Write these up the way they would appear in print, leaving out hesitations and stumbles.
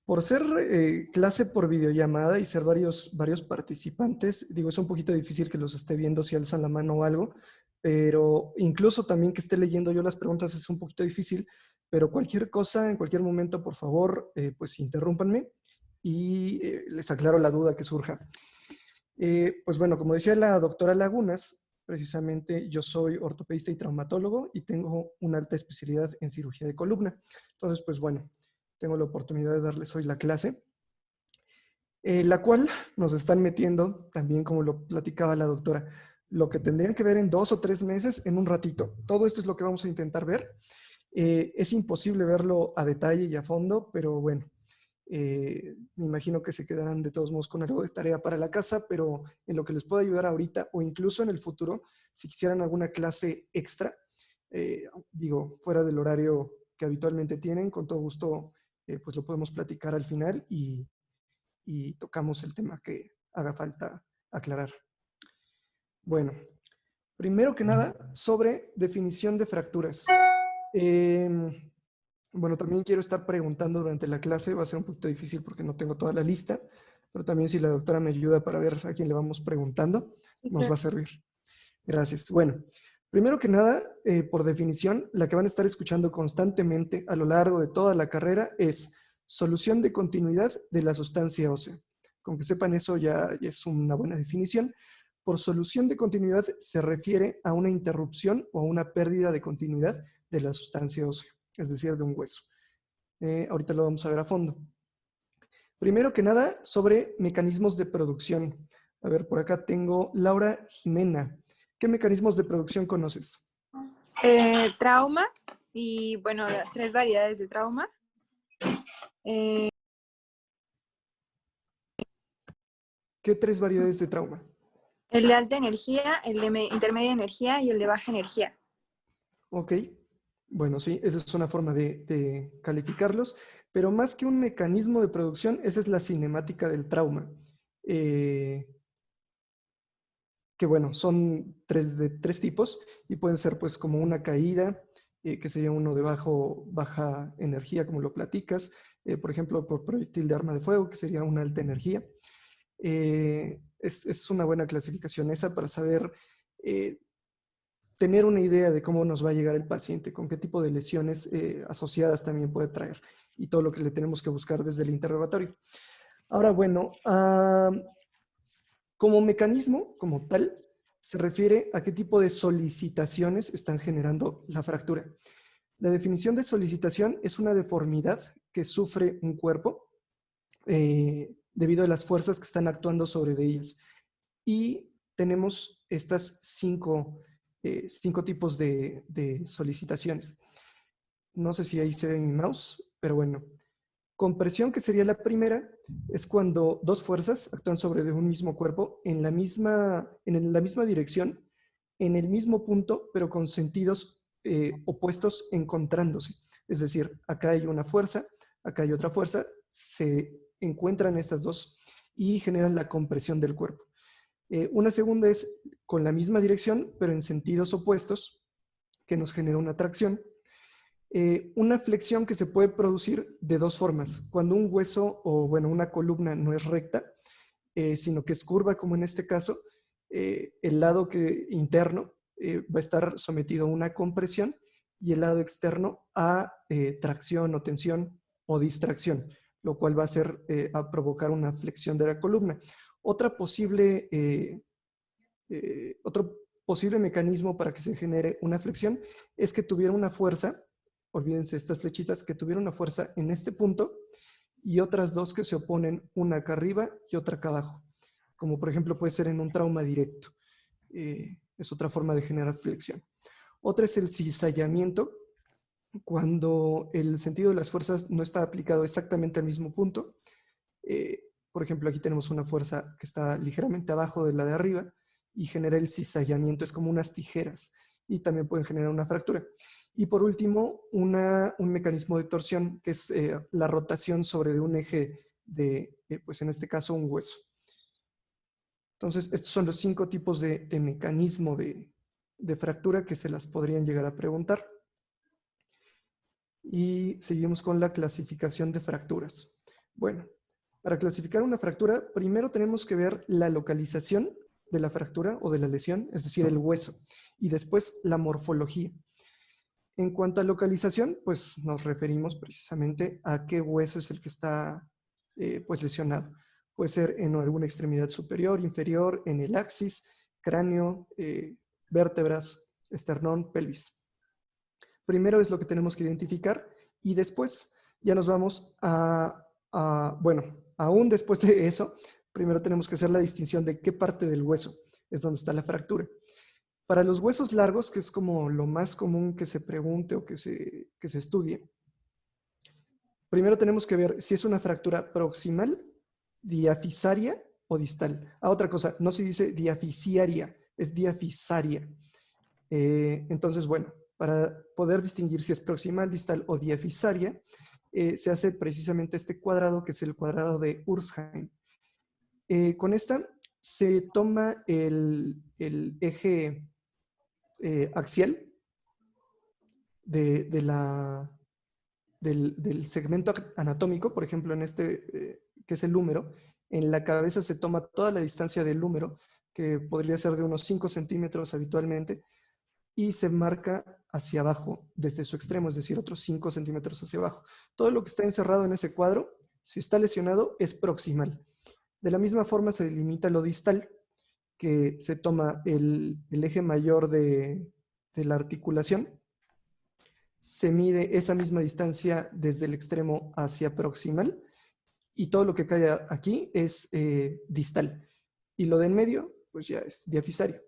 Por ser clase por videollamada y ser varios participantes, digo, es un poquito difícil que los esté viendo si alzan la mano o algo, pero incluso también que esté leyendo yo las preguntas es un poquito difícil, pero cualquier cosa, en cualquier momento, por favor, pues interrúmpanme y les aclaro la duda que surja. Pues bueno, como decía la doctora Lagunas, precisamente yo soy ortopedista y traumatólogo y tengo una alta especialidad en cirugía de columna. Entonces, pues bueno, tengo la oportunidad de darles hoy la clase, la cual nos están metiendo, también como lo platicaba la doctora, lo que tendrían que ver en 2 o 3 meses en un ratito. Todo esto es lo que vamos a intentar ver. Es imposible verlo a detalle y a fondo, pero bueno, me imagino que se quedarán de todos modos con algo de tarea para la casa, pero en lo que les pueda ayudar ahorita o incluso en el futuro, si quisieran alguna clase extra, digo, fuera del horario que habitualmente tienen, con todo gusto, pues lo podemos platicar al final y tocamos el tema que haga falta aclarar. Bueno, primero que nada, sobre definición de fracturas. Bueno, también quiero estar preguntando durante la clase, va a ser un poquito difícil porque no tengo toda la lista, pero también si la doctora me ayuda para ver a quién le vamos preguntando, Sí, nos claro. va a servir. Gracias. Bueno, primero que nada, por definición, la que van a estar escuchando constantemente a lo largo de toda la carrera es solución de continuidad de la sustancia ósea. Con que sepan eso ya es una buena definición. Por solución de continuidad se refiere a una interrupción o a una pérdida de continuidad de la sustancia ósea, es decir, de un hueso. Ahorita lo vamos a ver a fondo. Primero que nada, sobre mecanismos de producción. A ver, por acá tengo Laura Jimena. ¿Qué mecanismos de producción conoces? Trauma y bueno, las 3 variedades de trauma. Eh, ¿Qué 3 variedades de trauma? el de alta energía, el de intermedia energía y el de baja energía. Ok, bueno, sí, esa es una forma de calificarlos, pero más que un mecanismo de producción, esa es la cinemática del trauma. Que bueno, son de tres tipos y pueden ser pues como una caída, que sería uno de baja energía, como lo platicas, por ejemplo, por proyectil de arma de fuego, que sería una alta energía. Es una buena clasificación esa para saber, tener una idea de cómo nos va a llegar el paciente, con qué tipo de lesiones asociadas también puede traer y todo lo que le tenemos que buscar desde el interrogatorio. Ahora, bueno, como mecanismo, como tal, se refiere a qué tipo de solicitaciones están generando la fractura. La definición de solicitación es una deformidad que sufre un cuerpo debido a las fuerzas que están actuando sobre de ellas. Y tenemos estas cinco tipos de solicitaciones. No sé si ahí se ve mi mouse, pero bueno. Compresión, que sería la primera, es cuando dos fuerzas actúan sobre de un mismo cuerpo en la misma dirección, en el mismo punto, pero con sentidos opuestos encontrándose. Es decir, acá hay una fuerza, acá hay otra fuerza, se encuentran estas dos y generan la compresión del cuerpo. Una segunda es con la misma dirección, pero en sentidos opuestos, que nos genera una tracción. Una flexión que se puede producir de dos formas. Cuando un hueso o, bueno, una columna no es recta, sino que es curva, como en este caso, el lado interno va a estar sometido a una compresión y el lado externo a tracción o tensión o distracción, lo cual va a a provocar una flexión de la columna. Otro posible mecanismo para que se genere una flexión es que tuviera una fuerza, olvídense estas flechitas, que tuviera una fuerza en este punto y otras dos que se oponen, una acá arriba y otra acá abajo, como por ejemplo puede ser en un trauma directo. Es otra forma de generar flexión. Otra es el cizallamiento, cuando el sentido de las fuerzas no está aplicado exactamente al mismo punto. Por ejemplo, aquí tenemos una fuerza que está ligeramente abajo de la de arriba y genera el cizallamiento, es como unas tijeras y también pueden generar una fractura. Y por último, un mecanismo de torsión, que es la rotación sobre un eje pues en este caso, un hueso. Entonces, estos son los 5 tipos de mecanismo de fractura que se las podrían llegar a preguntar. Y seguimos con la clasificación de fracturas. Bueno, para clasificar una fractura, primero tenemos que ver la localización de la fractura o de la lesión, es decir, el hueso, y después la morfología. En cuanto a localización, pues nos referimos precisamente a qué hueso es el que está pues lesionado. Puede ser en alguna extremidad superior, inferior, en el axis, cráneo, vértebras, esternón, pelvis. Primero es lo que tenemos que identificar y después ya nos vamos bueno, aún después de eso, primero tenemos que hacer la distinción de qué parte del hueso es donde está la fractura. Para los huesos largos, que es como lo más común que se pregunte o que se estudie, primero tenemos que ver si es una fractura proximal, diafisaria o distal. Otra cosa, no se dice diafisiaria, es diafisaria. Entonces, bueno, para poder distinguir si es proximal, distal o diafisaria, se hace precisamente este cuadrado, que es el cuadrado de Ursheim. Con esta se toma el eje axial del segmento anatómico, por ejemplo, en este, que es el húmero. En la cabeza se toma toda la distancia del húmero, que podría ser de unos 5 centímetros habitualmente, y se marca hacia abajo, desde su extremo, es decir, otros 5 centímetros hacia abajo. Todo lo que está encerrado en ese cuadro, si está lesionado, es proximal. De la misma forma se delimita lo distal, que se toma el eje mayor de la articulación, se mide esa misma distancia desde el extremo hacia proximal, y todo lo que cae aquí es distal. Y lo de en medio, pues ya es diafisario.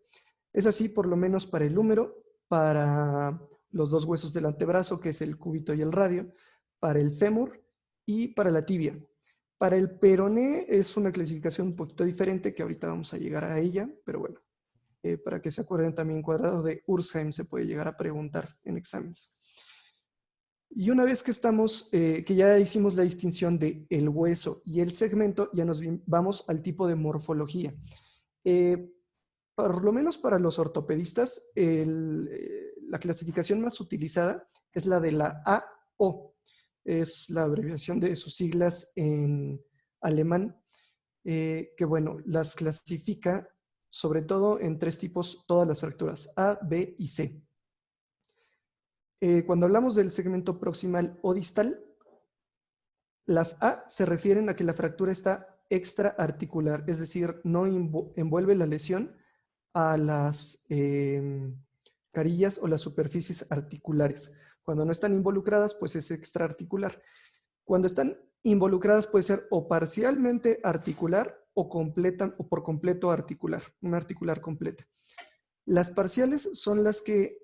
Es así por lo menos para el húmero, para los dos huesos del antebrazo, que es el cúbito y el radio, para el fémur y para la tibia. Para el peroné es una clasificación un poquito diferente, que ahorita vamos a llegar a ella, pero bueno, para que se acuerden también, cuadrado de Ursheim se puede llegar a preguntar en exámenes. Y una vez que estamos, que ya hicimos la distinción de el hueso y el segmento, ya nos vamos al tipo de morfología. Por lo menos para los ortopedistas, la clasificación más utilizada es la de la AO. Es la abreviación de sus siglas en alemán, que bueno, las clasifica sobre todo en 3 tipos, todas las fracturas, A, B y C. Cuando hablamos del segmento proximal o distal, las A se refieren a que la fractura está extraarticular, es decir, no envuelve la lesión a las carillas o las superficies articulares. Cuando no están involucradas, pues es extraarticular. Cuando están involucradas puede ser o parcialmente articular o por completo articular, una articular completa. Las parciales son las que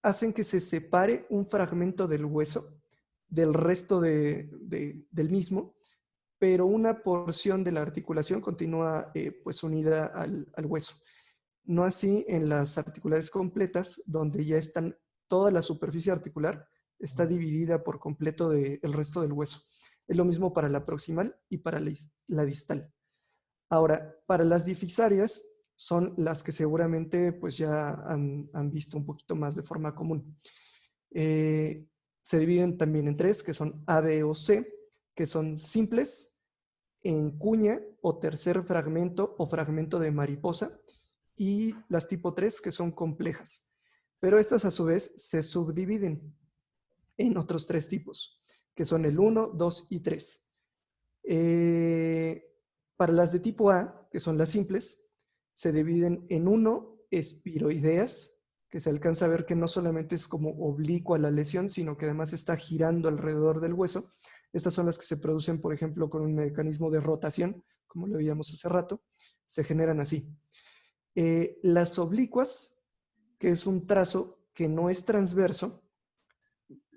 hacen que se separe un fragmento del hueso del resto del mismo, pero una porción de la articulación continúa pues unida al hueso. No así en las articulares completas, donde ya están, toda la superficie articular está dividida por completo del resto del hueso. Es lo mismo para la proximal y para la distal. Ahora, para las difisarias son las que seguramente pues ya han visto un poquito más de forma común. Se dividen también en 3, que son A, B o C, que son simples, en cuña o tercer fragmento o fragmento de mariposa, y las tipo 3, que son complejas. Pero estas a su vez se subdividen en otros 3 tipos, que son el 1, 2 y 3. Para las de tipo A, que son las simples, se dividen en 1, espiroideas, que se alcanza a ver que no solamente es como oblicua la lesión, sino que además está girando alrededor del hueso. Estas son las que se producen, por ejemplo, con un mecanismo de rotación, como lo veíamos hace rato, se generan así. Las oblicuas, que es un trazo que no es transverso,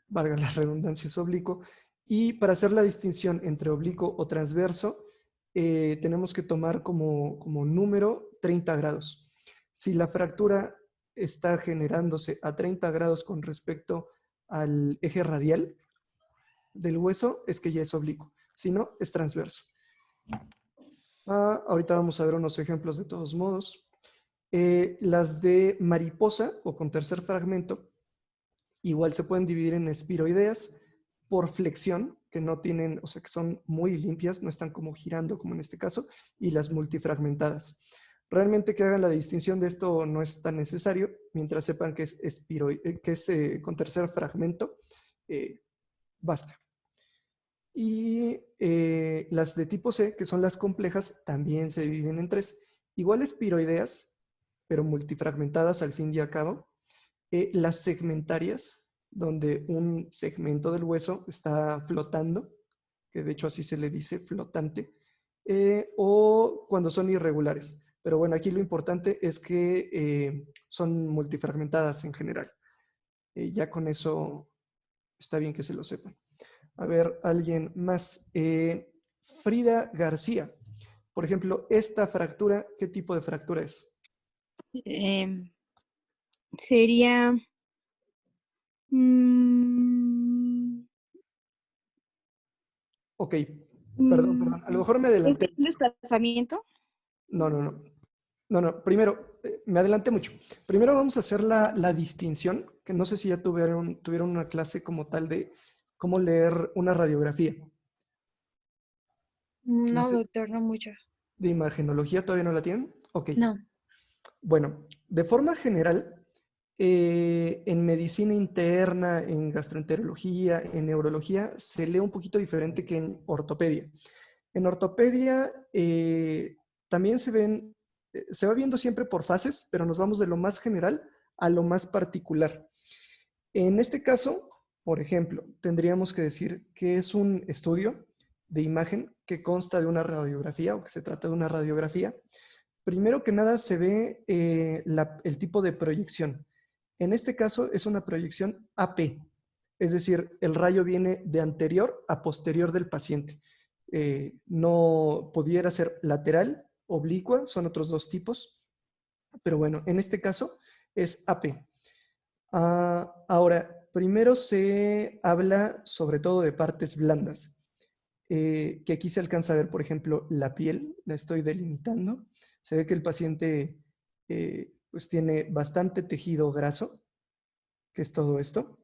valga la redundancia, es oblicuo, y para hacer la distinción entre oblicuo o transverso, tenemos que tomar como número 30 grados. Si la fractura está generándose a 30 grados con respecto al eje radial del hueso, es que ya es oblicuo. Si no, es transverso. Ahorita vamos a ver unos ejemplos de todos modos. Las de mariposa o con tercer fragmento igual se pueden dividir en espiroideas por flexión, que no tienen, o sea, que son muy limpias, no están como girando como en este caso, y las multifragmentadas. Realmente que hagan la distinción de esto no es tan necesario, mientras sepan que es con tercer fragmento, basta. Y las de tipo C, que son las complejas, también se dividen en tres. Igual espiroideas, pero multifragmentadas al fin y al cabo. Las segmentarias, donde un segmento del hueso está flotando, que de hecho así se le dice, flotante, o cuando son irregulares. Pero bueno, aquí lo importante es que son multifragmentadas en general. Ya con eso está bien que se lo sepan. A ver, alguien más. Frida García. Por ejemplo, esta fractura, ¿qué tipo de fractura es? Sería... Ok, perdón. A lo mejor me ¿Es adelanté. un desplazamiento? No, no, no. No, no. Primero, me adelanté mucho. Primero vamos a hacer la distinción, que no sé si ya tuvieron una clase como tal de cómo leer una radiografía. No, Clase doctor, no mucho. de imagenología, ¿todavía no la tienen? Ok. No. Bueno, de forma general, en medicina interna, en gastroenterología, en neurología, se lee un poquito diferente que en ortopedia. En ortopedia también se va viendo siempre por fases, pero nos vamos de lo más general a lo más particular. En este caso, por ejemplo, tendríamos que decir que es un estudio de imagen que consta de una radiografía o que se trata de una radiografía. Primero que nada se ve el tipo de proyección. En este caso es una proyección AP, es decir, el rayo viene de anterior a posterior del paciente. No pudiera ser lateral, oblicua, son otros dos tipos, pero bueno, en este caso es AP. Ahora, primero se habla sobre todo de partes blandas, que aquí se alcanza a ver, por ejemplo, la piel, la estoy delimitando. Se ve que el paciente pues tiene bastante tejido graso, que es todo esto,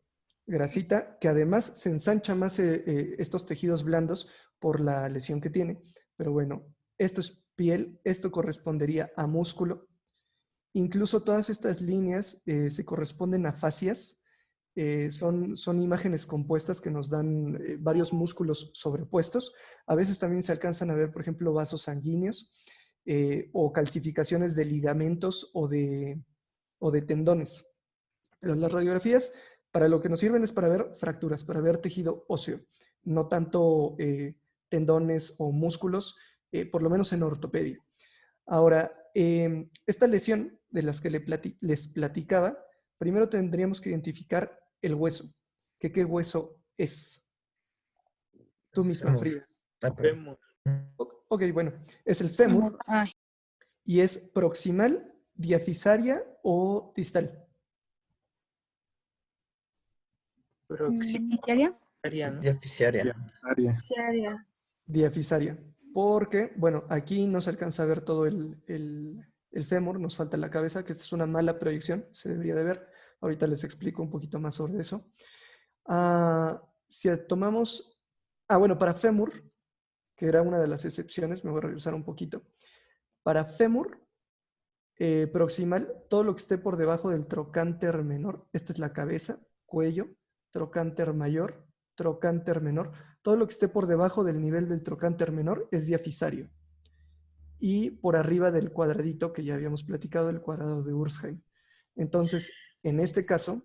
grasita, que además se ensancha más estos tejidos blandos por la lesión que tiene. Pero bueno, esto es piel, esto correspondería a músculo. Incluso todas estas líneas se corresponden a fascias. Son imágenes compuestas que nos dan varios músculos sobrepuestos. A veces también se alcanzan a ver, por ejemplo, vasos sanguíneos o calcificaciones de ligamentos o de tendones. Pero las radiografías, para lo que nos sirven es para ver fracturas, para ver tejido óseo, no tanto tendones o músculos, por lo menos en ortopedia. Ahora, esta lesión de las que les platicaba, primero tendríamos que identificar el hueso. ¿Qué hueso es? Tú misma, Frida. Fémur. Ok, bueno, es el fémur Ay, y es proximal, diafisaria o distal. ¿Italia? ¿no? Diafisaria. Diafisaria. Diafisaria. Porque, bueno, aquí no se alcanza a ver todo el fémur, nos falta la cabeza, que esta es una mala proyección, se debería de ver. Ahorita les explico un poquito más sobre eso. Si tomamos, bueno, para fémur, que era una de las excepciones, me voy a regresar un poquito. Para fémur proximal, todo lo que esté por debajo del trocánter menor, esta es la cabeza, cuello, trocánter mayor, trocánter menor, todo lo que esté por debajo del nivel del trocánter menor es diafisario. Y por arriba del cuadradito que ya habíamos platicado, el cuadrado de Ursheim. Entonces, en este caso,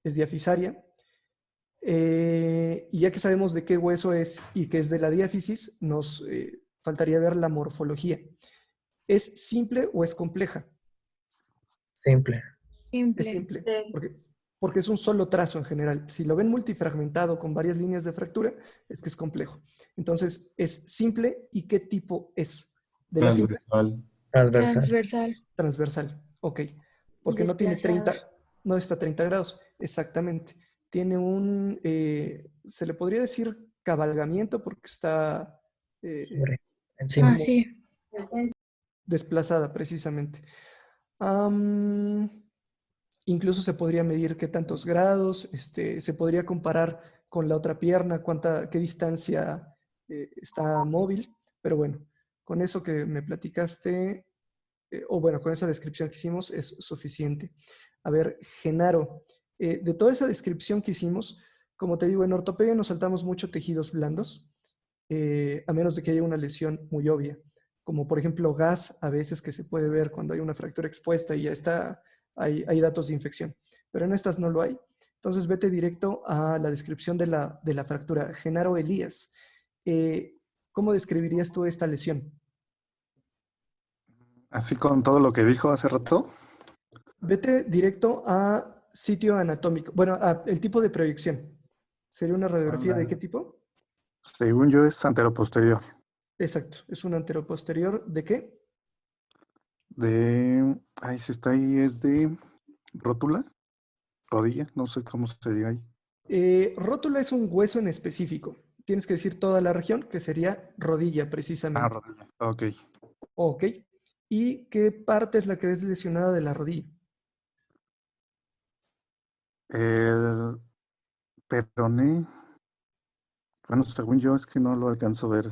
es diafisaria. Y ya que sabemos de qué hueso es y que es de la diáfisis, nos faltaría ver la morfología. ¿Es simple o es compleja? Simple. Es simple, porque es un solo trazo en general. Si lo ven multifragmentado con varias líneas de fractura, es que es complejo. Entonces, ¿es simple y qué tipo es? De la simple, Transversal. transversal. Ok. Porque no tiene 30, no está a 30 grados. Exactamente. Tiene se le podría decir cabalgamiento porque está Encima. Ah, sí. desplazada precisamente. Incluso se podría medir qué tantos grados, se podría comparar con la otra pierna, qué distancia está móvil, pero bueno, con eso que me platicaste, o bueno, con esa descripción que hicimos es suficiente. A ver, Genaro, de toda esa descripción que hicimos, como te digo, en ortopedia nos saltamos mucho tejidos blandos, a menos de que haya una lesión muy obvia, como por ejemplo gas a veces que se puede ver cuando hay una fractura expuesta y ya está, hay datos de infección, pero en estas no lo hay. Entonces vete directo a la descripción de la fractura. Genaro Elías, ¿cómo describirías tú esta lesión? Así con todo lo que dijo hace rato. Vete directo a sitio anatómico. Bueno, a el tipo de proyección. ¿Sería una radiografía de qué tipo? Según yo es anteroposterior. Exacto. ¿Es un anteroposterior de qué? Ahí sí está ahí, es de rótula, rodilla, no sé cómo se diga ahí. Rótula es un hueso en específico. Tienes que decir toda la región, que sería rodilla precisamente. Rodilla. Ok. Ok. ¿Y qué parte es la que ves lesionada de la rodilla? El peroné, bueno, según yo es que no lo alcanzo a ver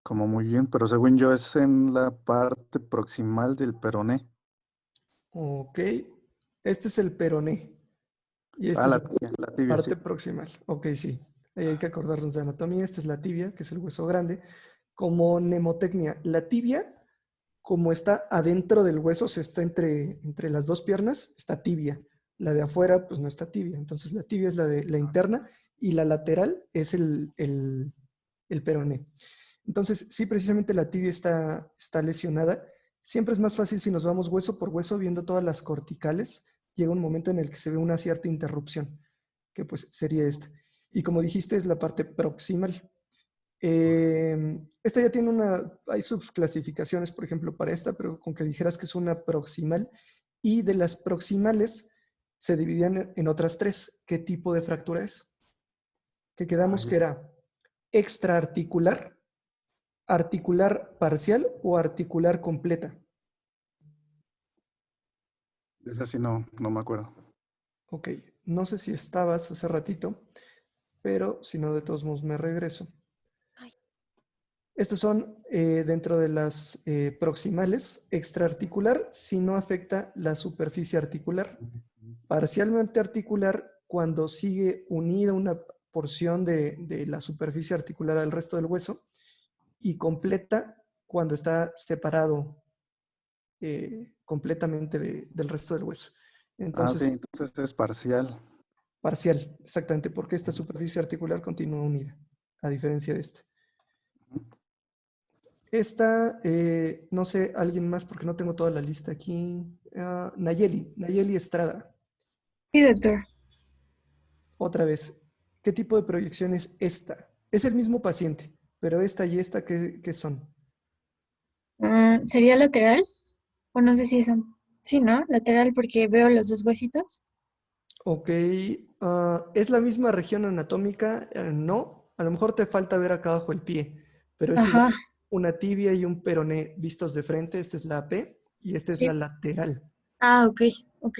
como muy bien, pero según yo es en la parte proximal del peroné. Ok. Este es el peroné. Y esta es La tibia, sí. parte proximal. Ok, sí. Ahí hay que acordarnos de anatomía. Esta es la tibia, que es el hueso grande. Como mnemotecnia, la tibia, como está adentro del hueso, o sea, está entre las dos piernas, está tibia. La de afuera, pues no está tibia. Entonces la tibia es la interna y la lateral es el peroné. Entonces, sí, precisamente la tibia está lesionada. Siempre es más fácil si nos vamos hueso por hueso viendo todas las corticales. Llega un momento en el que se ve una cierta interrupción, que pues sería esta. Y como dijiste, es la parte proximal. Esta ya tiene hay subclasificaciones, por ejemplo, para esta, pero con que dijeras que es una proximal. Y de las proximales se dividían en otras tres. ¿Qué tipo de fractura es? Que quedamos que era extraarticular, articular parcial o articular completa. Esa sí no me acuerdo. Ok, no sé si estabas hace ratito, pero si no, de todos modos me regreso. Estos son dentro de las proximales, extraarticular si no afecta la superficie articular. Parcialmente articular cuando sigue unida una porción de la superficie articular al resto del hueso y completa cuando está separado completamente del resto del hueso. Ok, Entonces, entonces es parcial. parcial, exactamente, porque esta superficie articular continúa unida, a diferencia de esta. Esta, no sé, alguien más, porque no tengo toda la lista aquí. Nayeli Estrada. Sí, doctor. Otra vez, ¿qué tipo de proyección es esta? Es el mismo paciente, pero esta y esta, ¿qué son? ¿Sería lateral? O no sé si es... Sí, ¿no? Lateral porque veo los dos huesitos. Ok, ¿es la misma región anatómica? No, a lo mejor te falta ver acá abajo el pie, pero es igual Ajá, una tibia y un peroné vistos de frente. Esta es la AP y esta es la sí. lateral. Ah, ok, ok.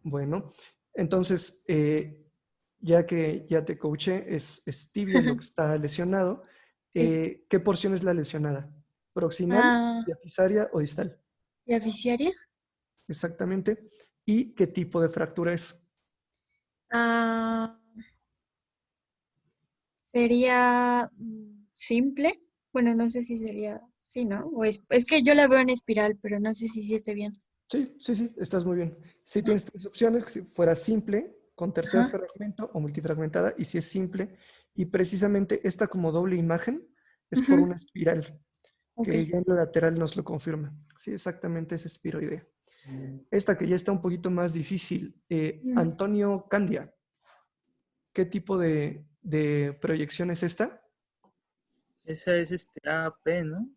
Bueno, entonces, ya que ya te coaché, es tibia lo que está lesionado. Sí. ¿Qué porción es la lesionada? ¿Proximal, Ah, diafisaria o distal? ¿y aficiaria? Exactamente. ¿Y qué tipo de fractura es? Ah, sería simple. Bueno, no sé si sería, sí, ¿no? Es que yo la veo en espiral, pero no sé si esté bien. Sí, sí, sí, estás muy bien. Si Ah, tienes tres opciones, si fuera simple, con tercer ajá, fragmento o multifragmentada, y si es simple, y precisamente esta como doble imagen es por ujú, una espiral, ok. que ya en lo lateral nos lo confirma. Sí, exactamente es espiroidea. Esta que ya está un poquito más difícil, Mm, Antonio Candia, ¿qué tipo de proyección es esta? Esa es AP, ¿no?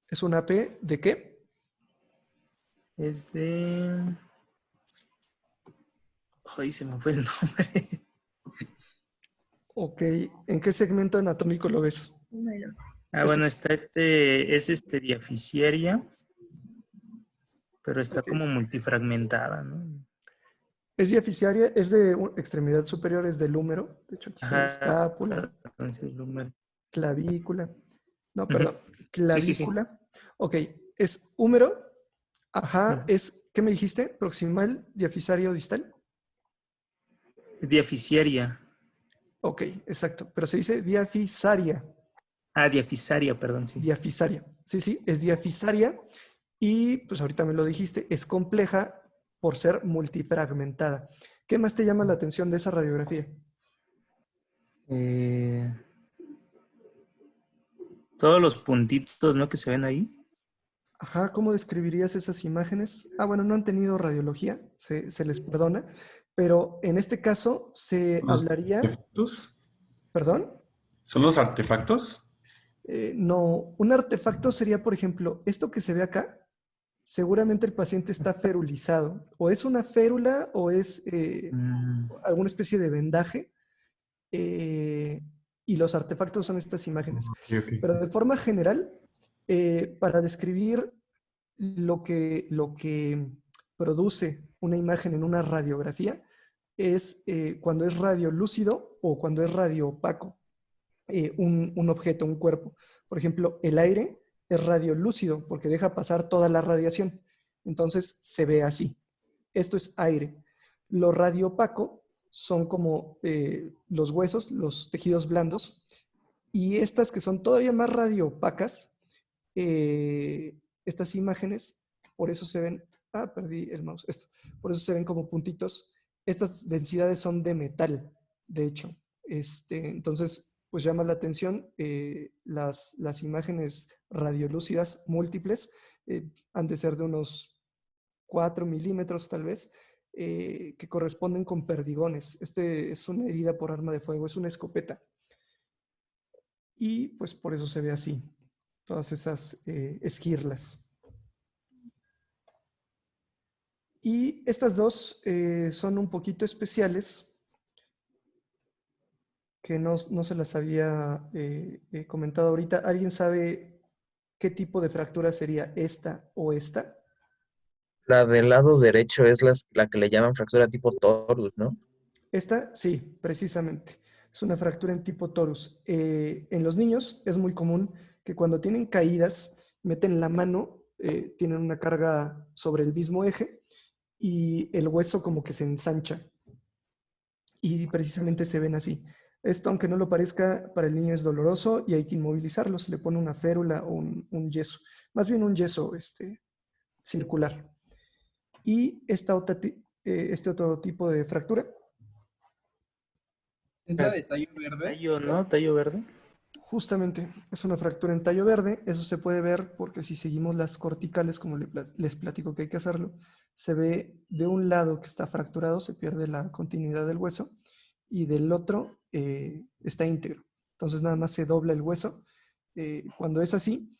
¿Es una P de qué? Es de... Ay, se me fue el nombre. Ok, ¿en qué segmento anatómico lo ves? número. Es Bueno, está es diaficiaria, pero está ok. como multifragmentada, ¿no? Es diafisaria, es de extremidad superior, es del húmero. De hecho, aquí se ve Ajá. escápula, Entonces, el húmero. clavícula. No, Ujú. perdón, Sí, sí, sí. clavícula. Ok, es húmero. Ajá, Ujú. es, ¿qué me dijiste? Proximal, diafisaria o distal. Diafisaria. Ok, exacto, pero se dice diafisaria. Ah, diafisaria, perdón, sí. Diafisaria. Sí, sí, es diafisaria y pues ahorita me lo dijiste, es compleja por ser multifragmentada. ¿Qué más te llama la atención de esa radiografía? Todos los puntitos, ¿no? Que se ven ahí. Ajá, ¿cómo describirías esas imágenes? Ah, bueno, no han tenido radiología, se les perdona, pero en este caso se ¿Los hablaría, artefactos? ¿perdón? ¿Son los artefactos? No, un artefacto sería, por ejemplo, esto que se ve acá, seguramente el paciente está ferulizado, o es una férula o es alguna especie de vendaje, y los artefactos son estas imágenes. Ok, ok. Pero de forma general, para describir lo que produce una imagen en una radiografía es cuando es radiolúcido o cuando es radiopaco, un objeto, un cuerpo. Por ejemplo, el aire es radiolúcido porque deja pasar toda la radiación. Entonces se ve así. Esto es aire. Lo radiopaco son como los huesos, los tejidos blandos, y estas que son todavía más radiopacas, estas imágenes, por eso se ven, perdí el mouse, esto, por eso se ven como puntitos. Estas densidades son de metal, de hecho. Entonces, pues llama la atención las imágenes radiolúcidas múltiples, han de ser de unos 4 milímetros tal vez, que corresponden con perdigones. Este es una herida por arma de fuego, es una escopeta. Y pues por eso se ve así, todas esas esquirlas. Y estas dos son un poquito especiales, que no se las había comentado ahorita. ¿Alguien sabe qué tipo de fractura sería esta o esta? La del lado derecho es la que le llaman fractura tipo torus, ¿no? Esta, sí, precisamente. Es una fractura en tipo torus. En los niños es muy común que cuando tienen caídas, meten la mano, tienen una carga sobre el mismo eje y el hueso como que se ensancha. Y precisamente se ven así. Esto, aunque no lo parezca, para el niño es doloroso y hay que inmovilizarlo. Se le pone una férula o un yeso. Más bien un yeso circular. Y este otro tipo de fractura. ¿Es la de tallo verde? Tallo, ¿no? Tallo verde. Justamente, es una fractura en tallo verde. Eso se puede ver porque si seguimos las corticales, como les platico que hay que hacerlo, se ve de un lado que está fracturado, se pierde la continuidad del hueso, y del otro está íntegro. Entonces nada más se dobla el hueso. Cuando es así,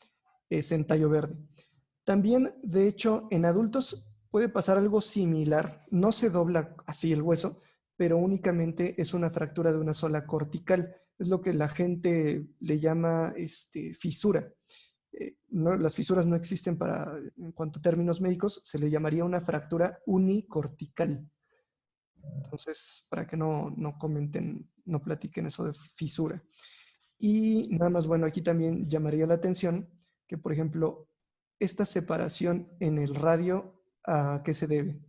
es en tallo verde. También, de hecho, en adultos puede pasar algo similar. No se dobla así el hueso, pero únicamente es una fractura de una sola cortical. Es lo que la gente le llama fisura. Las fisuras no existen en cuanto a términos médicos, se le llamaría una fractura unicortical. Entonces, para que no comenten, no platiquen eso de fisura. Y nada más, bueno, aquí también llamaría la atención que, por ejemplo, esta separación en el radio, ¿a qué se debe?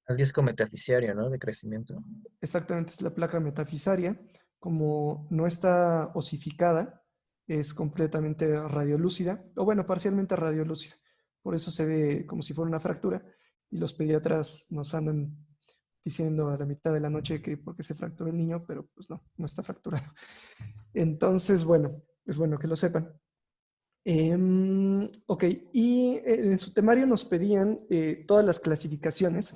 Al disco metaficiario, ¿no? De crecimiento. Exactamente, es la placa metafisaria. Como no está osificada, es completamente radiolúcida, o bueno, parcialmente radiolúcida. Por eso se ve como si fuera una fractura, y los pediatras nos andan diciendo a la mitad de la noche que porque se fracturó el niño, pero pues no está fracturado. Entonces, bueno, es bueno que lo sepan. Ok, y en su temario nos pedían todas las clasificaciones.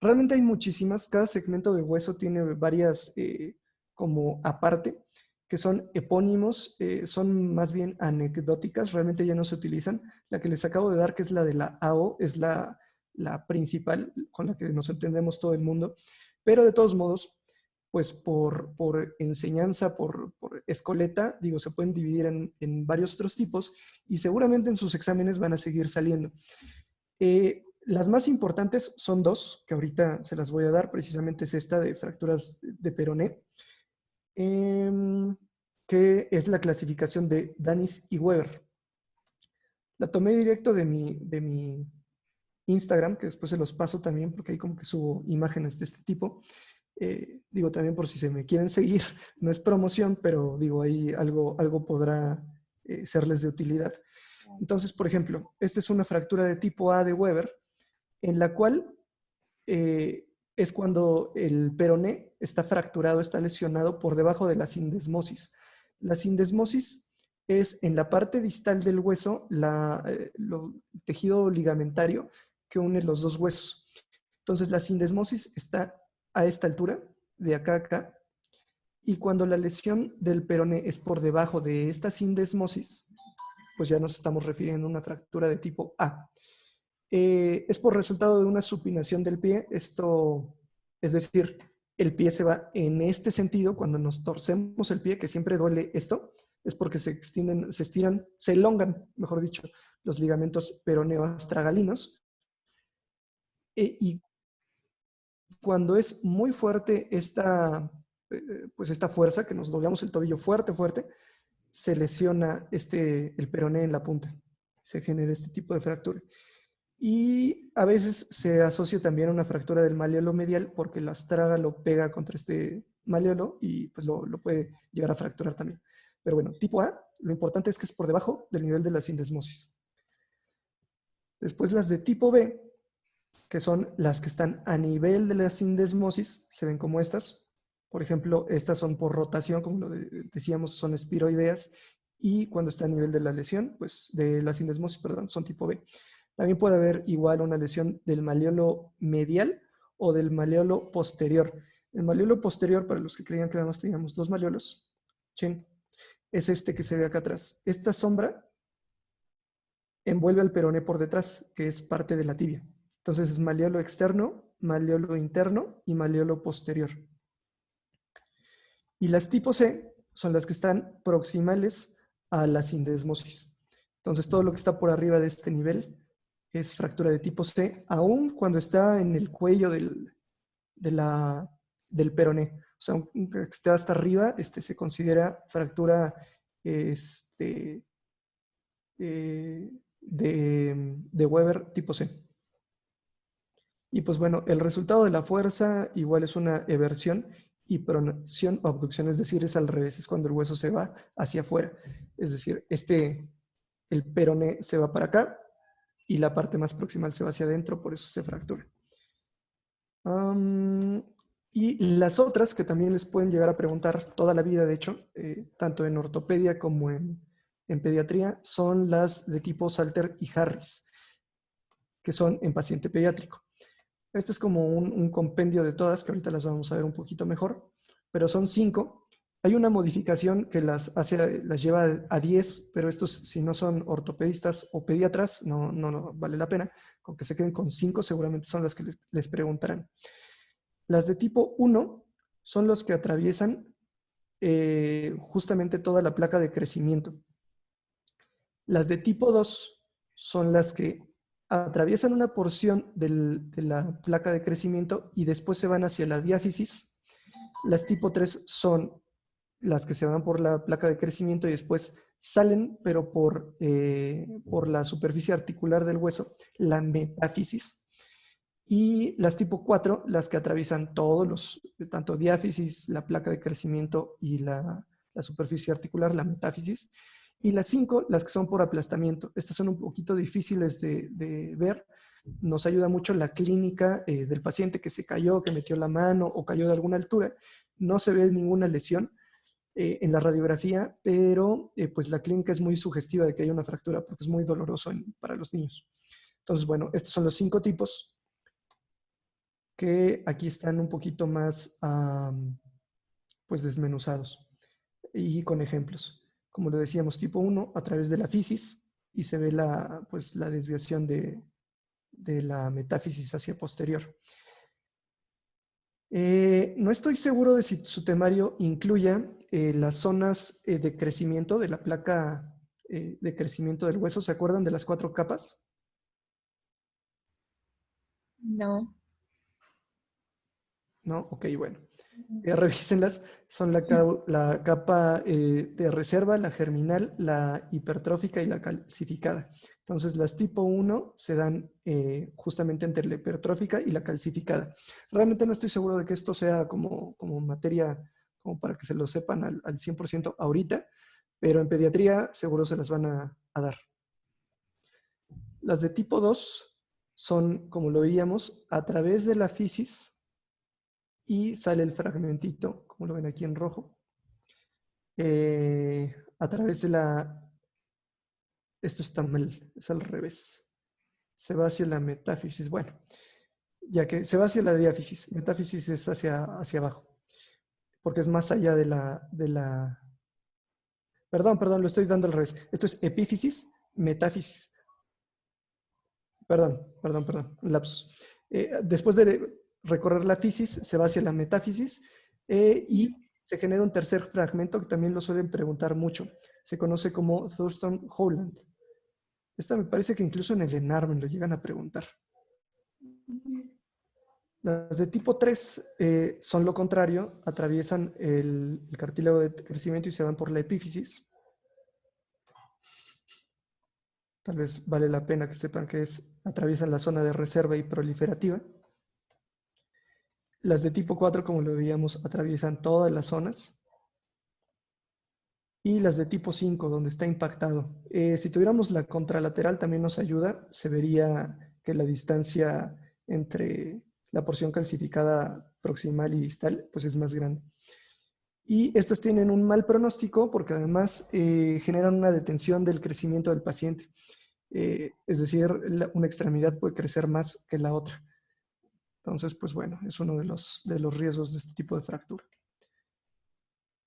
Realmente hay muchísimas. Cada segmento de hueso tiene varias como aparte, que son epónimos, son más bien anecdóticas, realmente ya no se utilizan. La que les acabo de dar, que es la de la AO, es la principal, con la que nos entendemos todo el mundo. Pero de todos modos, pues por enseñanza, por escoleta, digo, se pueden dividir en varios otros tipos y seguramente en sus exámenes van a seguir saliendo. Las más importantes son dos, que ahorita se las voy a dar, precisamente es esta de fracturas de peroné, que es la clasificación de Danis y Weber. La tomé directo de mi Instagram, que después se los paso también, porque ahí como que subo imágenes de este tipo. Digo también por si se me quieren seguir, no es promoción, pero digo ahí algo podrá serles de utilidad. Entonces, por ejemplo, esta es una fractura de tipo A de Weber, en la cual es cuando el peroné está fracturado, está lesionado por debajo de la sindesmosis. La sindesmosis es en la parte distal del hueso, el tejido ligamentario que une los dos huesos. Entonces, la sindesmosis está a esta altura, de acá a acá, y cuando la lesión del peroné es por debajo de esta sindesmosis, pues ya nos estamos refiriendo a una fractura de tipo A. Es por resultado de una supinación del pie. Esto, es decir, el pie se va en este sentido. Cuando nos torcemos el pie, que siempre duele esto, es porque se extienden, se estiran, se elongan, mejor dicho, los ligamentos peroneo-astragalinos. Y cuando es muy fuerte pues esta fuerza, que nos doblamos el tobillo fuerte, se lesiona el peroné en la punta. Se genera este tipo de fractura. Y a veces se asocia también a una fractura del malleolo medial porque el astrágalo pega contra este malleolo y pues lo puede llegar a fracturar también. Pero bueno, tipo A, lo importante es que es por debajo del nivel de la sindesmosis. Después las de tipo B, que son las que están a nivel de la sindesmosis, se ven como estas. Por ejemplo, estas son por rotación, como lo decíamos, son espiroideas, y cuando está a nivel de la lesión, pues de la sindesmosis, perdón, son tipo B. También puede haber igual una lesión del malleolo medial o del malleolo posterior. El malleolo posterior, para los que creían que además teníamos dos malleolos, es este que se ve acá atrás. Esta sombra envuelve al peroné por detrás, que es parte de la tibia. Entonces es malleolo externo, malleolo interno y malleolo posterior. Y las tipo C son las que están proximales a la sindesmosis. Entonces todo lo que está por arriba de este nivel es fractura de tipo C, aun cuando está en el cuello del peroné. O sea, aunque esté hasta arriba, se considera fractura de Weber tipo C. Y pues bueno, el resultado de la fuerza igual es una eversión y pronación o abducción, es decir, es al revés, es cuando el hueso se va hacia afuera. Es decir, el peroné se va para acá y la parte más proximal se va hacia adentro, por eso se fractura. Y las otras que también les pueden llegar a preguntar toda la vida, de hecho, tanto en ortopedia como en pediatría, son las de tipo Salter y Harris, que son en paciente pediátrico. Este es como un compendio de todas, que ahorita las vamos a ver un poquito mejor, pero son 5. Hay una modificación que las lleva a 10, pero estos, si no son ortopedistas o pediatras, no vale la pena. Con que se queden con 5, seguramente son las que les preguntarán. Las de tipo 1 son los que atraviesan justamente toda la placa de crecimiento. Las de tipo 2 son las que atraviesan una porción de la placa de crecimiento y después se van hacia la diáfisis. Las tipo 3 son las que se van por la placa de crecimiento y después salen, pero por la superficie articular del hueso, la metáfisis. Y las tipo 4, las que atraviesan todos tanto diáfisis, la placa de crecimiento y la superficie articular, la metáfisis. Y las 5, las que son por aplastamiento. Estas son un poquito difíciles de ver. Nos ayuda mucho la clínica del paciente que se cayó, que metió la mano o cayó de alguna altura. No se ve ninguna lesión en la radiografía, pero pues la clínica es muy sugestiva de que haya una fractura porque es muy doloroso para los niños. Entonces, bueno, estos son los 5 tipos que aquí están un poquito más pues desmenuzados y con ejemplos. Como lo decíamos, tipo 1 a través de la fisis y se ve la desviación de la metáfisis hacia posterior. No estoy seguro de si su temario incluya las zonas de crecimiento de la placa de crecimiento del hueso. ¿Se acuerdan de las 4 capas? No. ¿No? Ok, bueno. Revísenlas. Son la capa de reserva, la germinal, la hipertrófica y la calcificada. Entonces, las tipo 1 se dan justamente entre la hipertrófica y la calcificada. Realmente no estoy seguro de que esto sea como materia, como para que se lo sepan al 100% ahorita, pero en pediatría seguro se las van a dar. Las de tipo 2 son, como lo veíamos, a través de la fisis y sale el fragmentito, como lo ven aquí en rojo, a través de la... Esto está mal, es al revés. Se va hacia la metáfisis. Bueno, ya que se va hacia la diáfisis. Metáfisis es hacia abajo, porque es más allá de la... Perdón, lo estoy dando al revés. Esto es epífisis, metáfisis. Perdón, un lapsus. Después de recorrer la fisis, se va hacia la metáfisis y se genera un tercer fragmento que también lo suelen preguntar mucho. Se conoce como Thurston-Howland. Esta me parece que incluso en el ENARM lo llegan a preguntar. Las de tipo 3 son lo contrario, atraviesan el cartílago de crecimiento y se van por la epífisis. Tal vez vale la pena que sepan que atraviesan la zona de reserva y proliferativa. Las de tipo 4, como lo veíamos, atraviesan todas las zonas. Y las de tipo 5, donde está impactado. Si tuviéramos la contralateral también nos ayuda. Se vería que la distancia entre la porción calcificada proximal y distal pues es más grande. Y estas tienen un mal pronóstico porque además generan una detención del crecimiento del paciente. Es decir, una extremidad puede crecer más que la otra. Entonces, pues bueno, es uno de los riesgos de este tipo de fractura.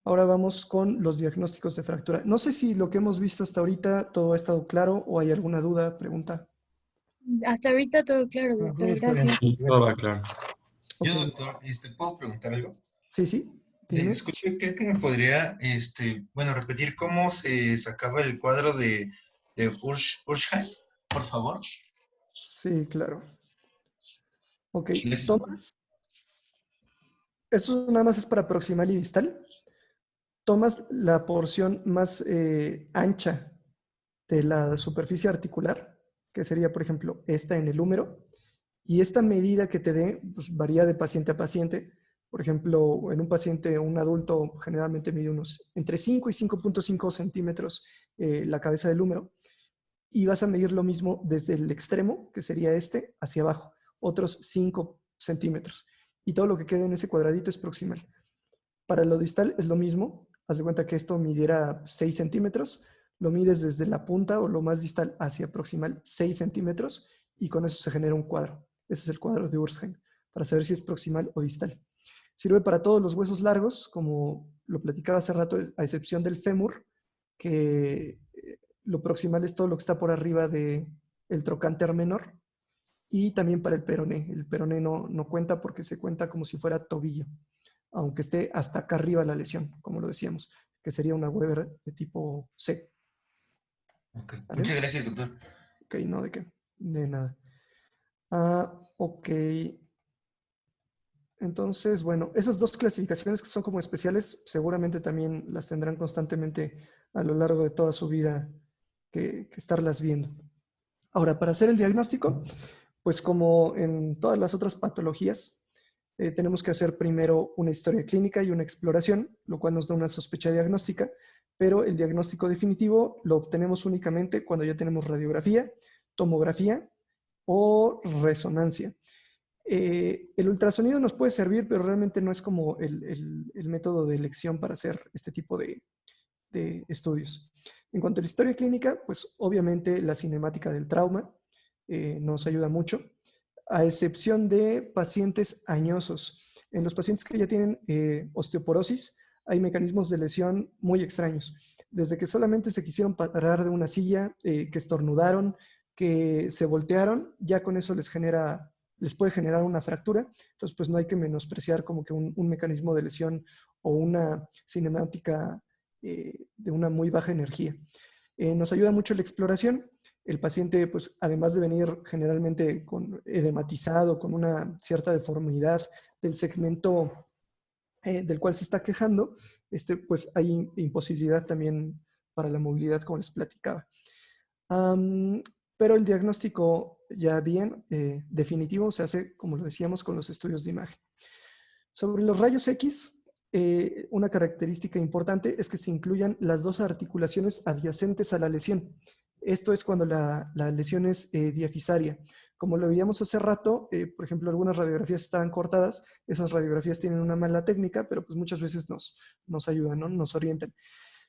Ahora vamos con los diagnósticos de fractura. No sé si lo que hemos visto hasta ahorita todo ha estado claro o hay alguna duda, pregunta. Hasta ahorita todo claro, doctor. Está bien. Gracias. Sí, todo va claro. Ok. Yo, doctor, ¿puedo preguntar algo? Sí, dime. Escuché que me podría, bueno, repetir cómo se sacaba el cuadro de Ursheim, por favor. Sí, claro. Ok, Gracias. tomas. Eso nada más es para proximal y distal. Tomas la porción más ancha de la superficie articular, que sería, por ejemplo, esta en el húmero, y esta medida que te dé pues, varía de paciente a paciente. Por ejemplo, en un paciente, un adulto, generalmente mide unos entre 5 y 5.5 centímetros la cabeza del húmero, y vas a medir lo mismo desde el extremo, que sería este, hacia abajo, otros 5 centímetros. Y todo lo que quede en ese cuadradito es proximal. Para lo distal es lo mismo. Haz de cuenta que esto midiera 6 centímetros. Lo mides desde la punta o lo más distal hacia proximal 6 centímetros y con eso se genera un cuadro. Ese es el cuadro de Ursheim, para saber si es proximal o distal. Sirve para todos los huesos largos, como lo platicaba hace rato, a excepción del fémur, que lo proximal es todo lo que está por arriba del trocánter menor, y también para el peroné. El peroné no cuenta porque se cuenta como si fuera tobillo, aunque esté hasta acá arriba la lesión, como lo decíamos, que sería una Weber de tipo C. Okay. ¿Vale? Muchas gracias, doctor. Ok, no, ¿de qué? De nada. Ok. Entonces, bueno, esas dos clasificaciones que son como especiales, seguramente también las tendrán constantemente a lo largo de toda su vida que estarlas viendo. Ahora, para hacer el diagnóstico, pues como en todas las otras patologías, tenemos que hacer primero una historia clínica y una exploración, lo cual nos da una sospecha diagnóstica, pero el diagnóstico definitivo lo obtenemos únicamente cuando ya tenemos radiografía, tomografía o resonancia. El ultrasonido nos puede servir, pero realmente no es como el método de elección para hacer este tipo de estudios. En cuanto a la historia clínica, pues obviamente la cinemática del trauma nos ayuda mucho, a excepción de pacientes añosos. En los pacientes que ya tienen osteoporosis, hay mecanismos de lesión muy extraños. Desde que solamente se quisieron parar de una silla, que estornudaron, que se voltearon, ya con eso les puede generar una fractura. Entonces, pues no hay que menospreciar como que un mecanismo de lesión o una cinemática de una muy baja energía. Nos ayuda mucho la exploración. el paciente, pues además de venir generalmente con edematizado, con una cierta deformidad del segmento del cual se está quejando, pues hay imposibilidad también para la movilidad, como les platicaba. Pero el diagnóstico ya bien definitivo se hace, como lo decíamos, con los estudios de imagen. Sobre los rayos X, una característica importante es que se incluyan las dos articulaciones adyacentes a la lesión. Esto es cuando la lesión es diafisaria. Como lo veíamos hace rato, por ejemplo, algunas radiografías estaban cortadas, esas radiografías tienen una mala técnica, pero pues muchas veces nos ayudan, ¿no? Nos orientan.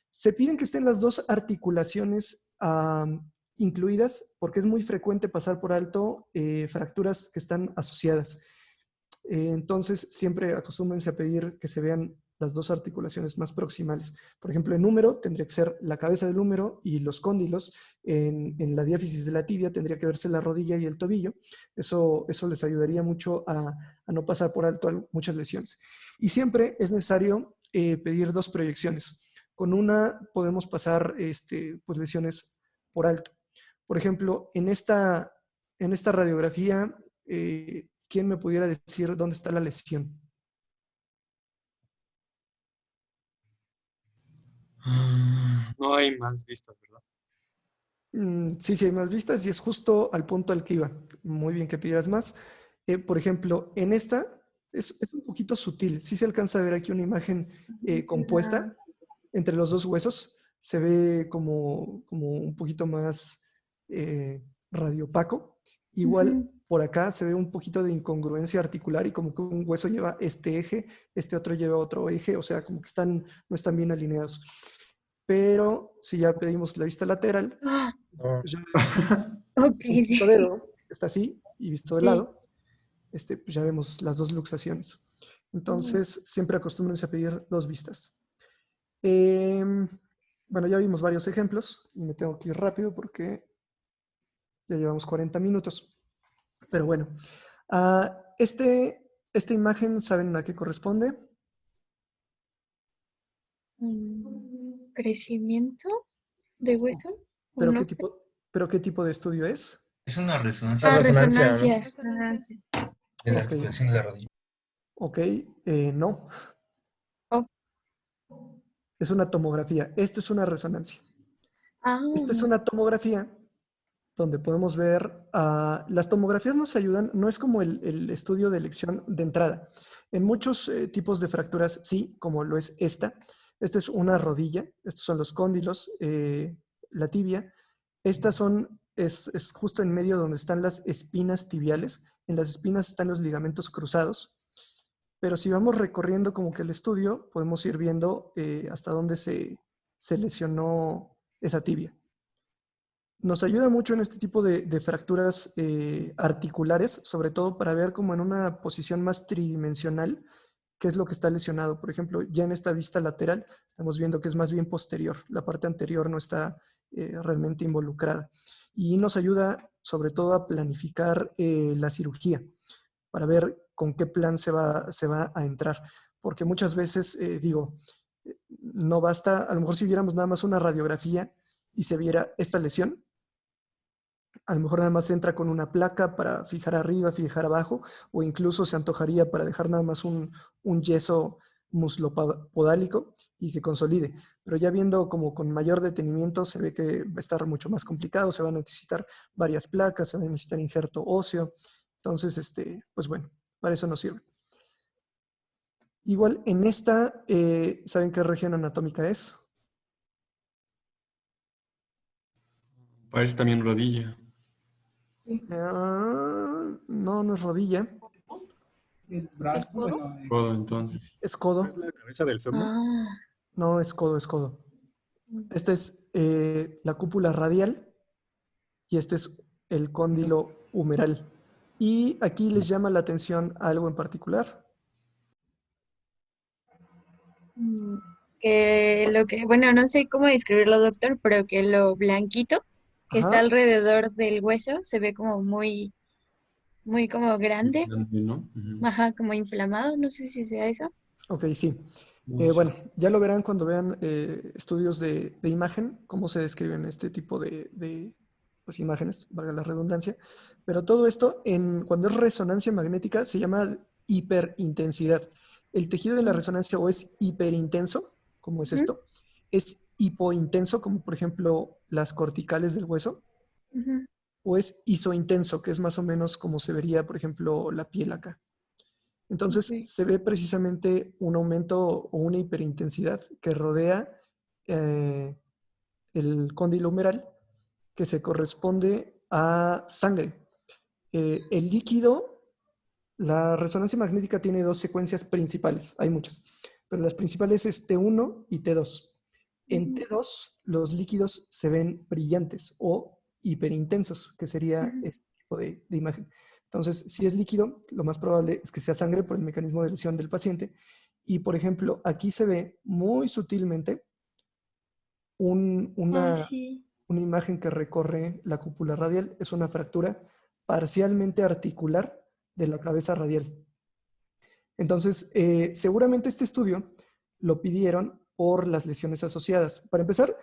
Se piden que estén las dos articulaciones incluidas porque es muy frecuente pasar por alto fracturas que están asociadas. Entonces, siempre acostúmbrense a pedir que se vean las dos articulaciones más proximales. Por ejemplo, en húmero tendría que ser la cabeza del húmero y los cóndilos. En la diáfisis de la tibia tendría que verse la rodilla y el tobillo. Eso les ayudaría mucho a no pasar por alto muchas lesiones. Y siempre es necesario pedir dos proyecciones. Con una podemos pasar pues lesiones por alto. Por ejemplo, en esta radiografía, ¿quién me pudiera decir dónde está la lesión? No hay más vistas, ¿verdad? Sí, hay más vistas y es justo al punto al que iba. Muy bien que pidieras más. Por ejemplo, en esta es un poquito sutil. Sí se alcanza a ver aquí una imagen compuesta entre los dos huesos. Se ve como un poquito más radiopaco. Igual por acá se ve un poquito de incongruencia articular y como que un hueso lleva este eje, este otro lleva otro eje, o sea, como que no están bien alineados. Pero si ya pedimos la vista lateral, pues ya es un punto dedo, está así y visto de lado, pues ya vemos las dos luxaciones. Entonces, siempre acostúmbrense a pedir dos vistas. Bueno, ya vimos varios ejemplos y me tengo que ir rápido porque ya llevamos 40 minutos. Pero bueno, esta imagen, ¿saben a qué corresponde? ¿Crecimiento de hueso? ¿Pero No. qué tipo de estudio es? Es una resonancia Resonancia. de la Ok. articulación de la rodilla. Ok, no. Oh. Es una tomografía. Esto es una resonancia. Esta es una tomografía donde podemos ver, las tomografías nos ayudan, no es como el estudio de elección de entrada. En muchos tipos de fracturas, sí, como lo es esta. Esta es una rodilla, estos son los cóndilos, la tibia. Estas es justo en medio donde están las espinas tibiales. En las espinas están los ligamentos cruzados. Pero si vamos recorriendo como que el estudio, podemos ir viendo hasta dónde se lesionó esa tibia. Nos ayuda mucho en este tipo de fracturas articulares, sobre todo para ver como en una posición más tridimensional qué es lo que está lesionado. Por ejemplo, ya en esta vista lateral estamos viendo que es más bien posterior. La parte anterior no está realmente involucrada. Y nos ayuda sobre todo a planificar la cirugía para ver con qué plan se va a entrar. Porque muchas veces, no basta, a lo mejor si viéramos nada más una radiografía y se viera esta lesión, a lo mejor nada más entra con una placa para fijar arriba, fijar abajo, o incluso se antojaría para dejar nada más un yeso muslopodálico y que consolide. Pero ya viendo como con mayor detenimiento se ve que va a estar mucho más complicado, se van a necesitar varias placas, se va a necesitar injerto óseo. Entonces, pues bueno, para eso nos sirve. Igual en esta, ¿saben qué región anatómica es? Parece también rodilla. No es rodilla. El brazo, bueno, Codo, entonces. Es codo. ¿Es la cabeza del fémur? No, es codo, es codo. Esta es la cúpula radial y este es el cóndilo humeral. Y aquí les llama la atención algo en particular. Bueno, no sé cómo describirlo, doctor, pero que lo blanquito que está alrededor del hueso se ve como muy como grande. ¿No? Ajá, como inflamado, no sé si sea eso. Ok, sí. Bueno, ya lo verán cuando vean estudios de imagen, cómo se describen este tipo de pues, imágenes, valga la redundancia, pero todo esto cuando es resonancia magnética se llama hiperintensidad. El tejido de la resonancia o es hiperintenso, como es esto, es hipointenso, como por ejemplo las corticales del hueso, o es isointenso, que es más o menos como se vería, por ejemplo, la piel acá. Entonces, se ve precisamente un aumento o una hiperintensidad que rodea el cóndilo humeral, que se corresponde a sangre. El líquido, la resonancia magnética tiene dos secuencias principales, hay muchas, pero las principales es T1 y T2. En T2 los líquidos se ven brillantes o hiperintensos, que sería este tipo de imagen. Entonces, si es líquido, lo más probable es que sea sangre por el mecanismo de lesión del paciente. Y, por ejemplo, aquí se ve muy sutilmente una imagen que recorre la cúpula radial. Es una fractura parcialmente articular de la cabeza radial. Entonces, seguramente este estudio lo pidieron por las lesiones asociadas. Para empezar,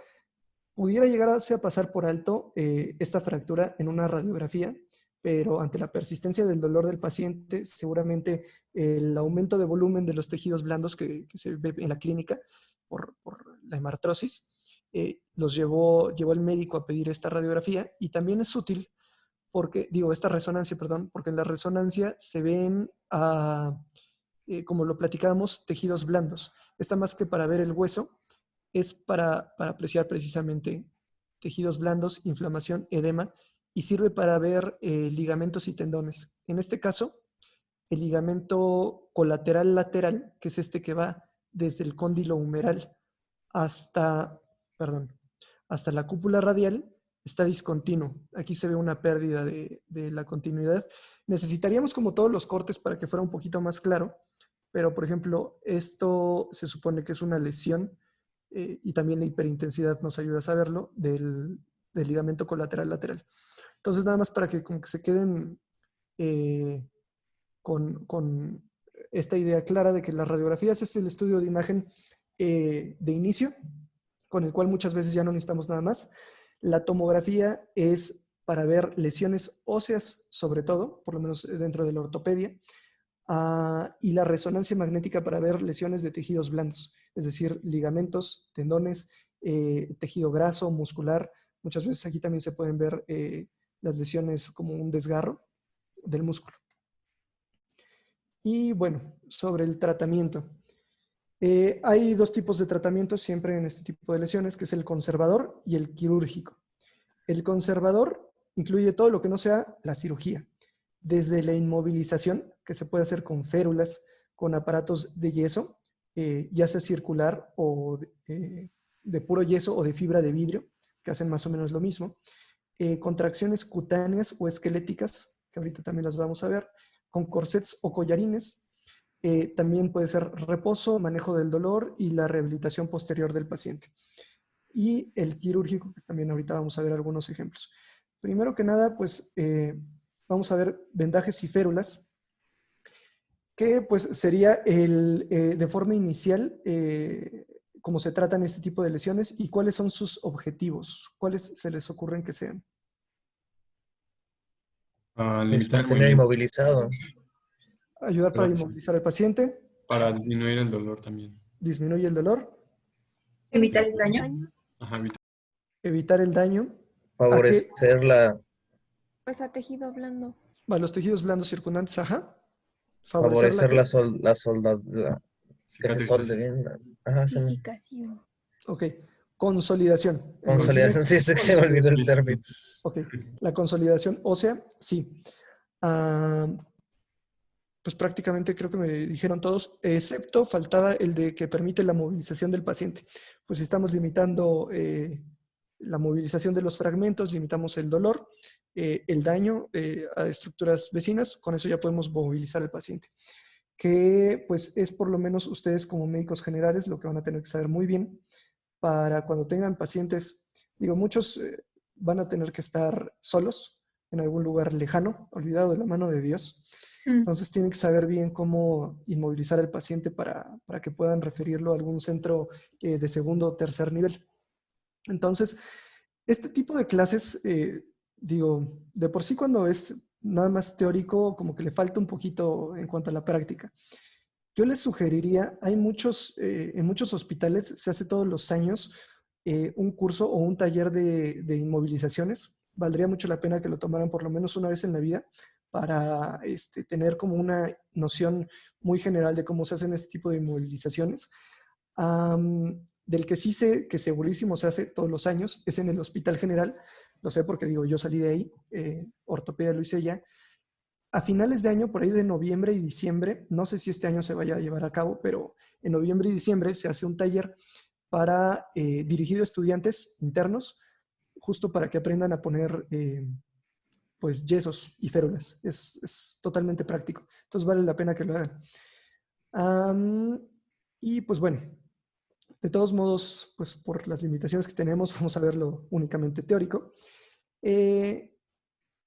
pudiera llegarse a pasar por alto esta fractura en una radiografía, pero ante la persistencia del dolor del paciente, seguramente el aumento de volumen de los tejidos blandos que se ve en la clínica por la hemartrosis, llevó al médico a pedir esta radiografía, y también es útil porque, esta resonancia, perdón, porque en la resonancia se ven, como lo platicábamos, tejidos blandos. Esta más que para ver el hueso, es para apreciar precisamente tejidos blandos, inflamación, edema, y sirve para ver ligamentos y tendones. En este caso, el ligamento colateral lateral, que es este que va desde el cóndilo humeral hasta la cúpula radial, está discontinuo. Aquí se ve una pérdida de la continuidad. Necesitaríamos como todos los cortes para que fuera un poquito más claro, pero por ejemplo, esto se supone que es una lesión y también la hiperintensidad nos ayuda a saberlo del ligamento colateral lateral. Entonces, nada más para que como que se queden con esta idea clara de que las radiografías es el estudio de imagen de inicio, con el cual muchas veces ya no necesitamos nada más. La tomografía es para ver lesiones óseas, sobre todo, por lo menos dentro de la ortopedia, y la resonancia magnética para ver lesiones de tejidos blandos, es decir, ligamentos, tendones, tejido graso, muscular. Muchas veces aquí también se pueden ver las lesiones como un desgarro del músculo. Y bueno, sobre el tratamiento. Hay dos tipos de tratamientos siempre en este tipo de lesiones, que es el conservador y el quirúrgico. El conservador incluye todo lo que no sea la cirugía, desde la inmovilización, que se puede hacer con férulas, con aparatos de yeso, ya sea circular o de puro yeso o de fibra de vidrio, que hacen más o menos lo mismo. Contracciones cutáneas o esqueléticas, que ahorita también las vamos a ver, con corsets o collarines. También puede ser reposo, manejo del dolor y la rehabilitación posterior del paciente. Y el quirúrgico, que también ahorita vamos a ver algunos ejemplos. Primero que nada, pues vamos a ver vendajes y férulas, que pues sería de forma inicial cómo se tratan este tipo de lesiones y cuáles son sus objetivos, cuáles se les ocurren que sean. Limitar el Mantener movimiento. inmovilizado. Ayudar para inmovilizar al paciente. Para disminuir el dolor también. Disminuye el dolor. Evitar el daño. Ajá, Evitar el daño. Favorecer la... Pues a tejido blando. A los tejidos blandos circundantes, ajá. Favorecer ¿qué? la soldadura. Que se solde bien. Ajá, Cicatrización. Ok. Consolidación. Consolidación, sí, sé que se me olvidó el término. Ok. La consolidación ósea, sí. Pues prácticamente creo que me dijeron todos, excepto faltaba el de que permite la movilización del paciente. Pues si estamos limitando la movilización de los fragmentos, limitamos el dolor, el daño a estructuras vecinas, con eso ya podemos movilizar al paciente. Que pues es por lo menos ustedes como médicos generales lo que van a tener que saber muy bien para cuando tengan pacientes, muchos van a tener que estar solos en algún lugar lejano, olvidado de la mano de Dios. Entonces tienen que saber bien cómo inmovilizar al paciente para que puedan referirlo a algún centro de segundo o tercer nivel. Entonces, este tipo de clases digo, de por sí cuando es nada más teórico, como que le falta un poquito en cuanto a la práctica. Yo les sugeriría, hay en muchos hospitales se hace todos los años un curso o un taller de inmovilizaciones. Valdría mucho la pena que lo tomaran por lo menos una vez en la vida para tener como una noción muy general de cómo se hacen este tipo de inmovilizaciones. Del que sí sé que segurísimo se hace todos los años es en el Hospital General. Lo sé porque digo, yo salí de ahí, ortopedia lo hice ya. A finales de año, por ahí de noviembre y diciembre, no sé si este año se vaya a llevar a cabo, pero en noviembre y diciembre se hace un taller para dirigido a estudiantes internos, justo para que aprendan a poner pues yesos y férulas. Es totalmente práctico. Entonces vale la pena que lo hagan. Y pues bueno, de todos modos, pues por las limitaciones que tenemos, vamos a verlo únicamente teórico.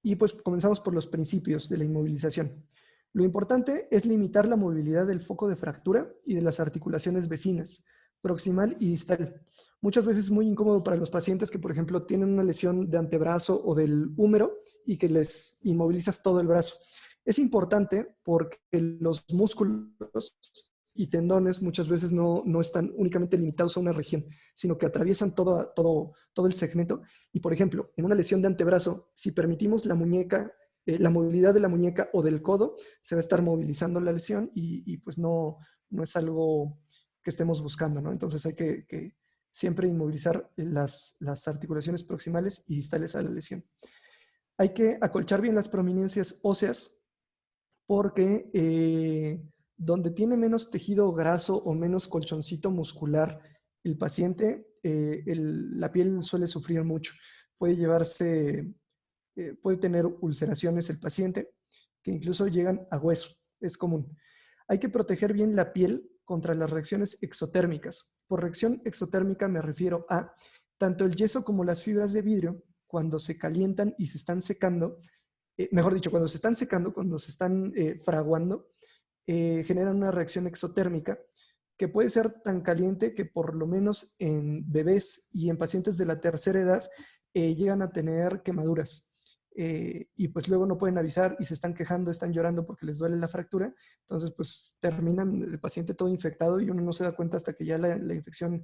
Y pues comenzamos por los principios de la inmovilización. Lo importante es limitar la movilidad del foco de fractura y de las articulaciones vecinas, proximal y distal. Muchas veces es muy incómodo para los pacientes que, por ejemplo, tienen una lesión de antebrazo o del húmero y que les inmovilizas todo el brazo. Es importante porque los músculos y tendones muchas veces no están únicamente limitados a una región, sino que atraviesan todo el segmento. Y, por ejemplo, en una lesión de antebrazo, si permitimos la muñeca, la movilidad de la muñeca o del codo, se va a estar movilizando la lesión y pues no es algo que estemos buscando, ¿no? Entonces hay que siempre inmovilizar las articulaciones proximales y distales a la lesión. Hay que acolchar bien las prominencias óseas porque donde tiene menos tejido graso o menos colchoncito muscular el paciente, la piel suele sufrir mucho. Puede tener ulceraciones el paciente que incluso llegan a hueso. Es común. Hay que proteger bien la piel contra las reacciones exotérmicas. Por reacción exotérmica me refiero a tanto el yeso como las fibras de vidrio, cuando se calientan y se están secando, mejor dicho, cuando se están secando, cuando se están fraguando, generan una reacción exotérmica que puede ser tan caliente que por lo menos en bebés y en pacientes de la tercera edad llegan a tener quemaduras. Y pues luego no pueden avisar y se están quejando, están llorando porque les duele la fractura. Entonces pues terminan el paciente todo infectado y uno no se da cuenta hasta que ya la infección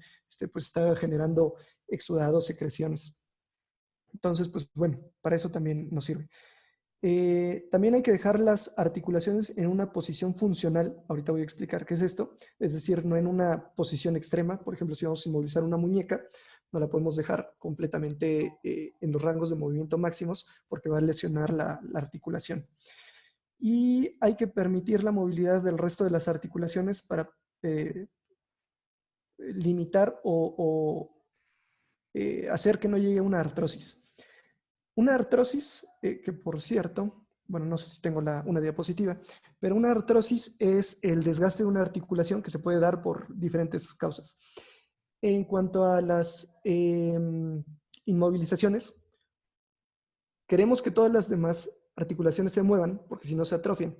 pues está generando exudados, secreciones. Entonces pues bueno, para eso también nos sirve. También hay que dejar las articulaciones en una posición funcional. Ahorita voy a explicar qué es esto. Es decir, no en una posición extrema. Por ejemplo, si vamos a inmovilizar una muñeca, no la podemos dejar completamente en los rangos de movimiento máximos porque va a lesionar la articulación. Y hay que permitir la movilidad del resto de las articulaciones para limitar o hacer que no llegue a una artrosis. Una artrosis, que por cierto, bueno, no sé si tengo una diapositiva, pero una artrosis es el desgaste de una articulación que se puede dar por diferentes causas. En cuanto a las inmovilizaciones, queremos que todas las demás articulaciones se muevan, porque si no se atrofian.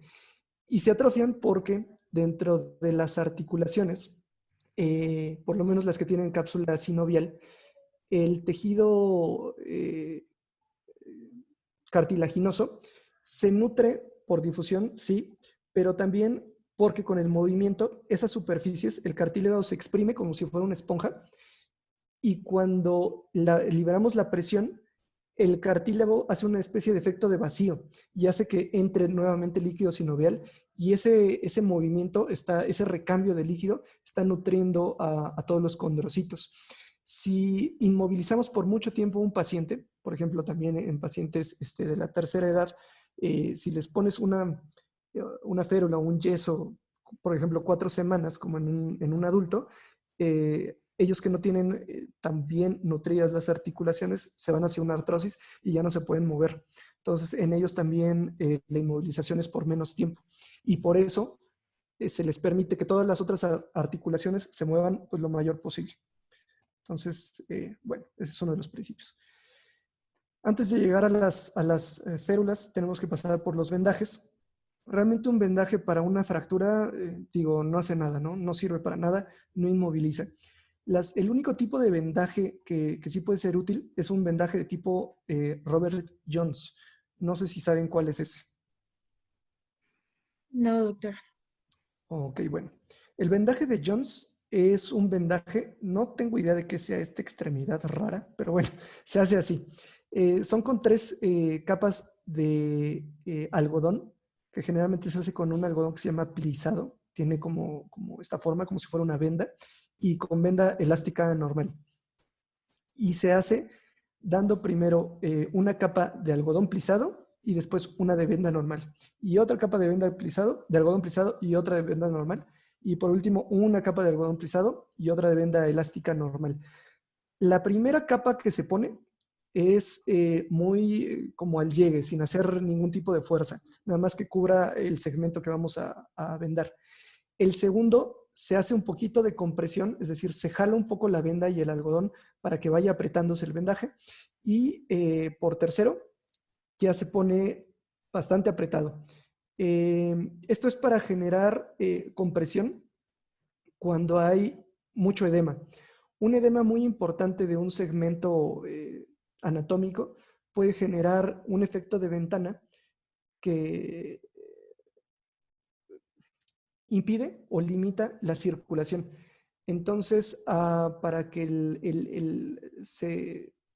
Y se atrofian porque dentro de las articulaciones, por lo menos las que tienen cápsula sinovial, el tejido cartilaginoso se nutre por difusión, sí, pero también porque con el movimiento, esas superficies, el cartílago se exprime como si fuera una esponja y cuando liberamos la presión, el cartílago hace una especie de efecto de vacío y hace que entre nuevamente líquido sinovial y ese movimiento, ese recambio de líquido está nutriendo a todos los condrocitos. Si inmovilizamos por mucho tiempo a un paciente, por ejemplo, también en pacientes de la tercera edad, si les pones una férula o un yeso, por ejemplo, 4 semanas, como en un adulto, ellos que no tienen tan bien nutridas las articulaciones se van hacia una artrosis y ya no se pueden mover. Entonces, en ellos también la inmovilización es por menos tiempo. Y por eso se les permite que todas las otras articulaciones se muevan pues, lo mayor posible. Entonces, bueno, ese es uno de los principios. Antes de llegar a las férulas, tenemos que pasar por los vendajes. Realmente un vendaje para una fractura, no hace nada, ¿no? No sirve para nada, no inmoviliza. El único tipo de vendaje que sí puede ser útil es un vendaje de tipo Robert Jones. No sé si saben cuál es ese. No, doctor. Ok, bueno. El vendaje de Jones es un vendaje, no tengo idea de qué sea esta extremidad rara, pero bueno, se hace así. Son con 3 capas de algodón, que generalmente se hace con un algodón que se llama plisado. Tiene como esta forma, como si fuera una venda, y con venda elástica normal. Y se hace dando primero una capa de algodón plisado y después una de venda normal. Y otra capa de venda plisado, de algodón plisado y otra de venda normal. Y por último, una capa de algodón plisado y otra de venda elástica normal. La primera capa que se pone es muy como al llegue, sin hacer ningún tipo de fuerza, nada más que cubra el segmento que vamos a vendar. El segundo se hace un poquito de compresión, es decir, se jala un poco la venda y el algodón para que vaya apretándose el vendaje. Y por tercero, ya se pone bastante apretado. Esto es para generar compresión cuando hay mucho edema. Un edema muy importante de un segmento anatómico puede generar un efecto de ventana que impide o limita la circulación. Entonces, para que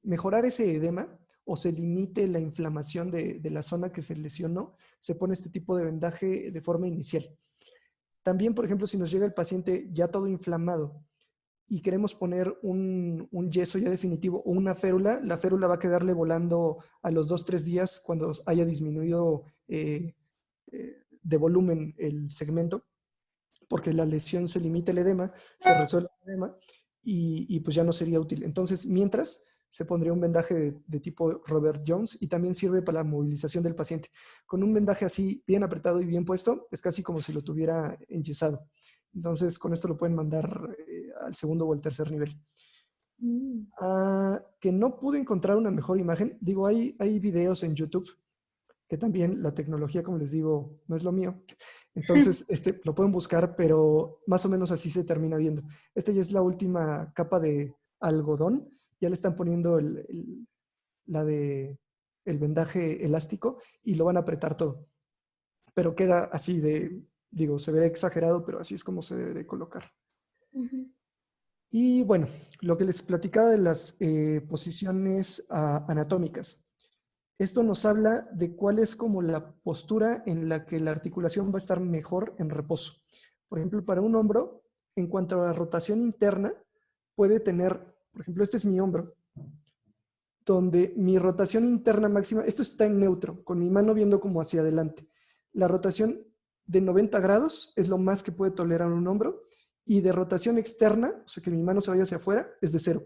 mejorar ese edema o se limite la inflamación de la zona que se lesionó, se pone este tipo de vendaje de forma inicial. También, por ejemplo, si nos llega el paciente ya todo inflamado y queremos poner un yeso ya definitivo o una férula, la férula va a quedarle volando a los 2-3 días cuando haya disminuido de volumen el segmento, porque la lesión se limita el edema, se resuelve el edema y pues ya no sería útil. Entonces, mientras, se pondría un vendaje de tipo Robert Jones y también sirve para la movilización del paciente. Con un vendaje así bien apretado y bien puesto, es casi como si lo tuviera enyesado. Entonces, con esto lo pueden mandar al segundo o al tercer nivel. Que no pude encontrar una mejor imagen. Digo, hay videos en YouTube que también la tecnología, como les digo, no es lo mío. Entonces, lo pueden buscar, pero más o menos así se termina viendo. Esta ya es la última capa de algodón. Ya le están poniendo el vendaje elástico y lo van a apretar todo. Pero queda así digo, se ve exagerado, pero así es como se debe de colocar. Y bueno, lo que les platicaba de las posiciones anatómicas. Esto nos habla de cuál es como la postura en la que la articulación va a estar mejor en reposo. Por ejemplo, para un hombro, en cuanto a la rotación interna, puede tener, por ejemplo, este es mi hombro, donde mi rotación interna máxima, esto está en neutro, con mi mano viendo como hacia adelante. La rotación de 90 grados es lo más que puede tolerar un hombro, y de rotación externa, o sea que mi mano se vaya hacia afuera, es de 0.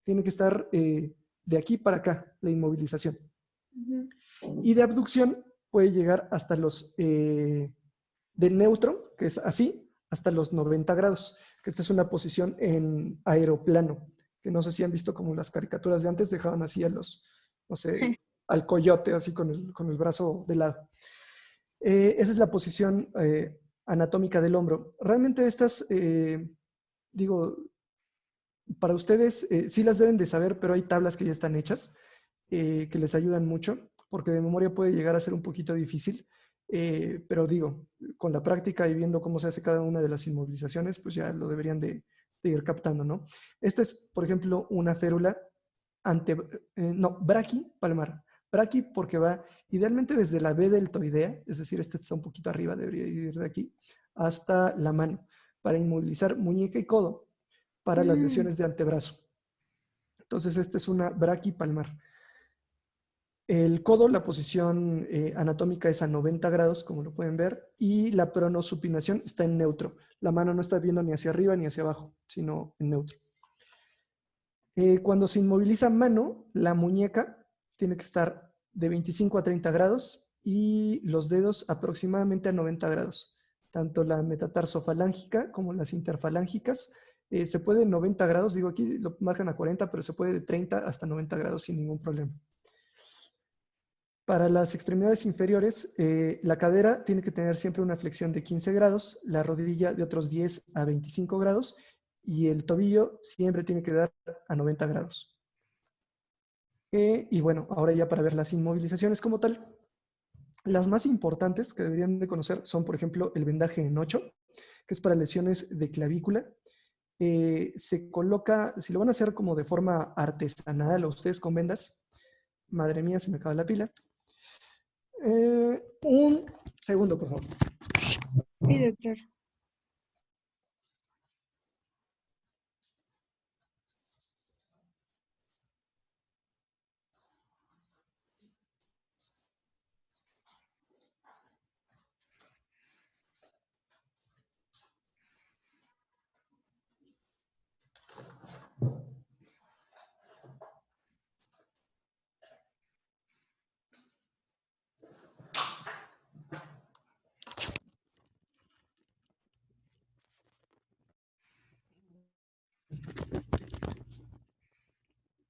Tiene que estar de aquí para acá, la inmovilización. Y de abducción puede llegar hasta los de neutro, que es así, hasta los 90 grados, que esta es una posición en aeroplano, que no sé si han visto como las caricaturas de antes, dejaban así a los, no sé, al coyote, así con el brazo de lado. Esa es la posición anatómica del hombro. Realmente estas, digo, para ustedes sí las deben de saber, pero hay tablas que ya están hechas que les ayudan mucho, porque de memoria puede llegar a ser un poquito difícil, pero digo, con la práctica y viendo cómo se hace cada una de las inmovilizaciones, pues ya lo deberían de ir captando, ¿no? Esta es, por ejemplo, una férula braquipalmar. Braqui porque va idealmente desde la B deltoidea, es decir, este está un poquito arriba, debería ir de aquí, hasta la mano, para inmovilizar muñeca y codo para las lesiones de antebrazo. Entonces, esta es una braquipalmar. El codo, la posición anatómica es a 90 grados, como lo pueden ver, y la pronosupinación está en neutro. La mano no está viendo ni hacia arriba ni hacia abajo, sino en neutro. Cuando se inmoviliza mano, la muñeca tiene que estar de 25 a 30 grados y los dedos aproximadamente a 90 grados. Tanto la metatarsofalángica como las interfalángicas se puede en 90 grados, digo aquí lo marcan a 40, pero se puede de 30 hasta 90 grados sin ningún problema. Para las extremidades inferiores, la cadera tiene que tener siempre una flexión de 15 grados, la rodilla de otros 10 a 25 grados y el tobillo siempre tiene que dar a 90 grados. Y bueno, ahora ya para ver las inmovilizaciones como tal, las más importantes que deberían de conocer son, por ejemplo, el vendaje en 8, que es para lesiones de clavícula. Se coloca, si lo van a hacer como de forma artesanal o ustedes con vendas, madre mía, se me acaba la pila. Un segundo, por favor. Sí, doctor.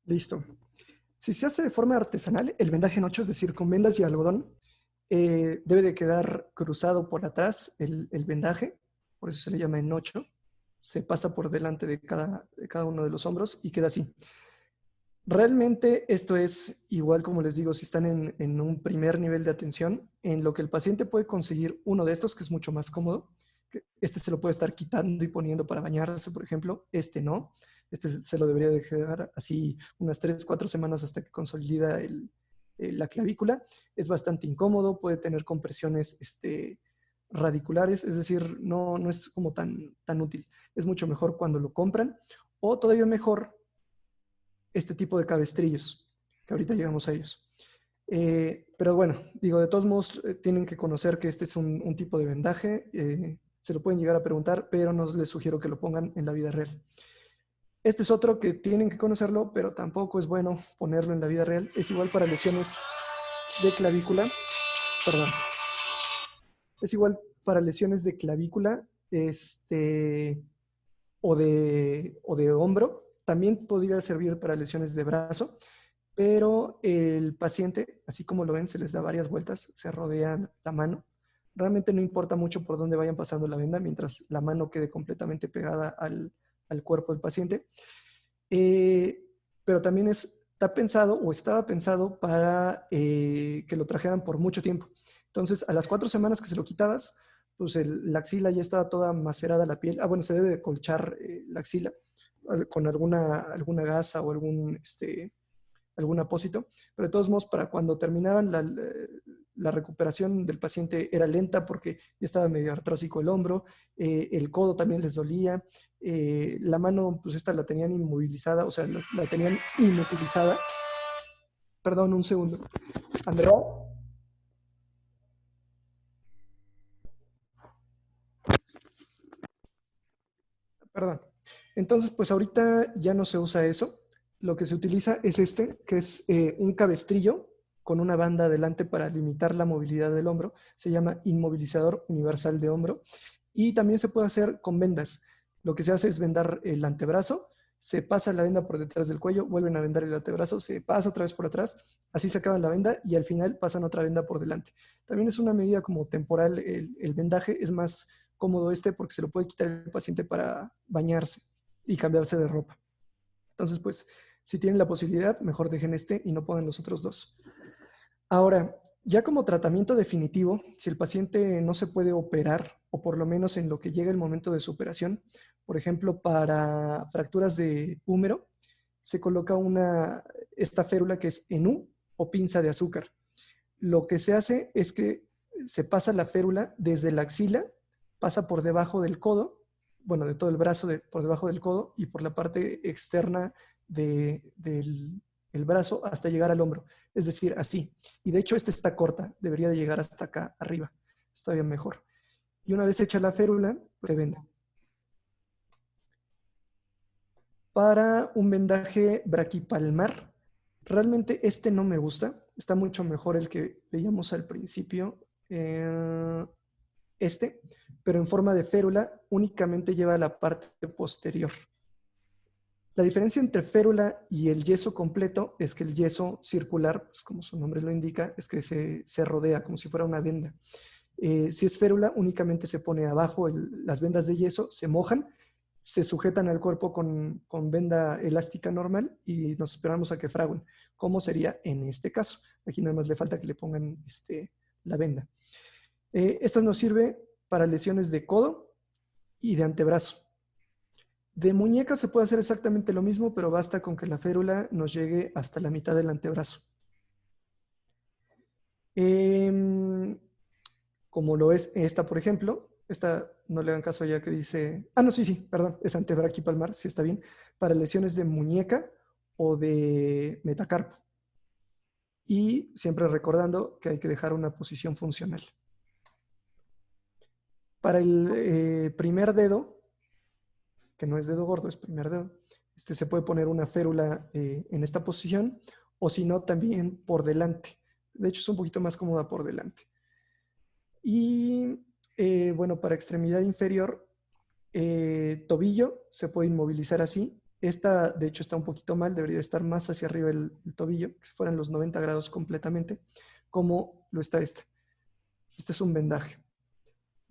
Listo. Si se hace de forma artesanal, el vendaje en 8, es decir, con vendas y algodón, debe de quedar cruzado por atrás el vendaje, por eso se le llama en 8. Se pasa por delante de cada uno de los hombros y queda así. Realmente esto es igual, como les digo, si están en un primer nivel de atención, en lo que el paciente puede conseguir uno de estos, que es mucho más cómodo. Este se lo puede estar quitando y poniendo para bañarse, por ejemplo. Este no. Este se lo debería dejar así unas 3, 4 semanas hasta que consolida la clavícula. Es bastante incómodo, puede tener compresiones radiculares, es decir, no es como tan útil. Es mucho mejor cuando lo compran, o todavía mejor este tipo de cabestrillos, que ahorita llegamos a ellos. Pero bueno, digo, de todos modos, tienen que conocer que este es un tipo de vendaje. Se lo pueden llegar a preguntar, pero no les sugiero que lo pongan en la vida real. Este es otro que tienen que conocerlo, pero tampoco es bueno ponerlo en la vida real. Es igual para lesiones de clavícula. Perdón. Es igual para lesiones de clavícula o de hombro. También podría servir para lesiones de brazo, pero el paciente, así como lo ven, se les da varias vueltas, se rodean la mano. Realmente no importa mucho por dónde vayan pasando la venda, mientras la mano quede completamente pegada al cuerpo del paciente. Pero también está pensado o estaba pensado para que lo trajeran por mucho tiempo. Entonces, a las 4 semanas que se lo quitabas, pues la axila ya estaba toda macerada la piel. Bueno, se debe de colchar la axila con alguna gasa o algún apósito, pero de todos modos, para cuando terminaban la recuperación del paciente era lenta porque ya estaba medio artrósico el hombro, el codo también les dolía, la mano, pues esta la tenían inmovilizada, o sea, la tenían inutilizada. Perdón, un segundo. Andrea. Perdón. Entonces, pues ahorita ya no se usa eso. Lo que se utiliza es que es un cabestrillo con una banda adelante para limitar la movilidad del hombro. Se llama inmovilizador universal de hombro. Y también se puede hacer con vendas. Lo que se hace es vendar el antebrazo, se pasa la venda por detrás del cuello, vuelven a vendar el antebrazo, se pasa otra vez por atrás, así se acaba la venda y al final pasan otra venda por delante. También es una medida como temporal el vendaje, es más cómodo porque se lo puede quitar el paciente para bañarse y cambiarse de ropa. Entonces, pues, si tienen la posibilidad, mejor dejen y no pongan los otros dos. Ahora, ya como tratamiento definitivo, si el paciente no se puede operar, o por lo menos en lo que llega el momento de su operación, por ejemplo, para fracturas de húmero, se coloca esta férula que es en U o pinza de azúcar. Lo que se hace es que se pasa la férula desde la axila, pasa por debajo del codo, bueno, de todo el brazo, por debajo del codo y por la parte externa del brazo hasta llegar al hombro. Es decir, así. Y de hecho, esta está corta, debería de llegar hasta acá arriba. Está bien mejor. Y una vez hecha la férula, se venda. Para un vendaje braquipalmar, realmente no me gusta. Está mucho mejor el que veíamos al principio. Pero en forma de férula, únicamente lleva la parte posterior. La diferencia entre férula y el yeso completo es que el yeso circular, pues como su nombre lo indica, es que se rodea como si fuera una venda. Si es férula, únicamente se pone abajo las vendas de yeso, se mojan se sujetan al cuerpo con venda elástica normal y nos esperamos a que fraguen. ¿Cómo sería en este caso? Aquí nada más le falta que le pongan la venda. Esta nos sirve para lesiones de codo y de antebrazo. De muñeca se puede hacer exactamente lo mismo, pero basta con que la férula nos llegue hasta la mitad del antebrazo. Como lo es esta, por ejemplo. Esta no le dan caso ya que dice... Ah, no, sí, perdón. Es antebraquipalmar, sí está bien. Para lesiones de muñeca o de metacarpo. Y siempre recordando que hay que dejar una posición funcional. Para el primer dedo, que no es dedo gordo, es primer dedo, se puede poner una férula en esta posición, o si no, también por delante. De hecho, es un poquito más cómoda por delante. Y bueno, para extremidad inferior, tobillo se puede inmovilizar así. Esta, de hecho, está un poquito mal, debería estar más hacia arriba el tobillo, que fueran los 90 grados completamente, como lo está esta. Este es un vendaje.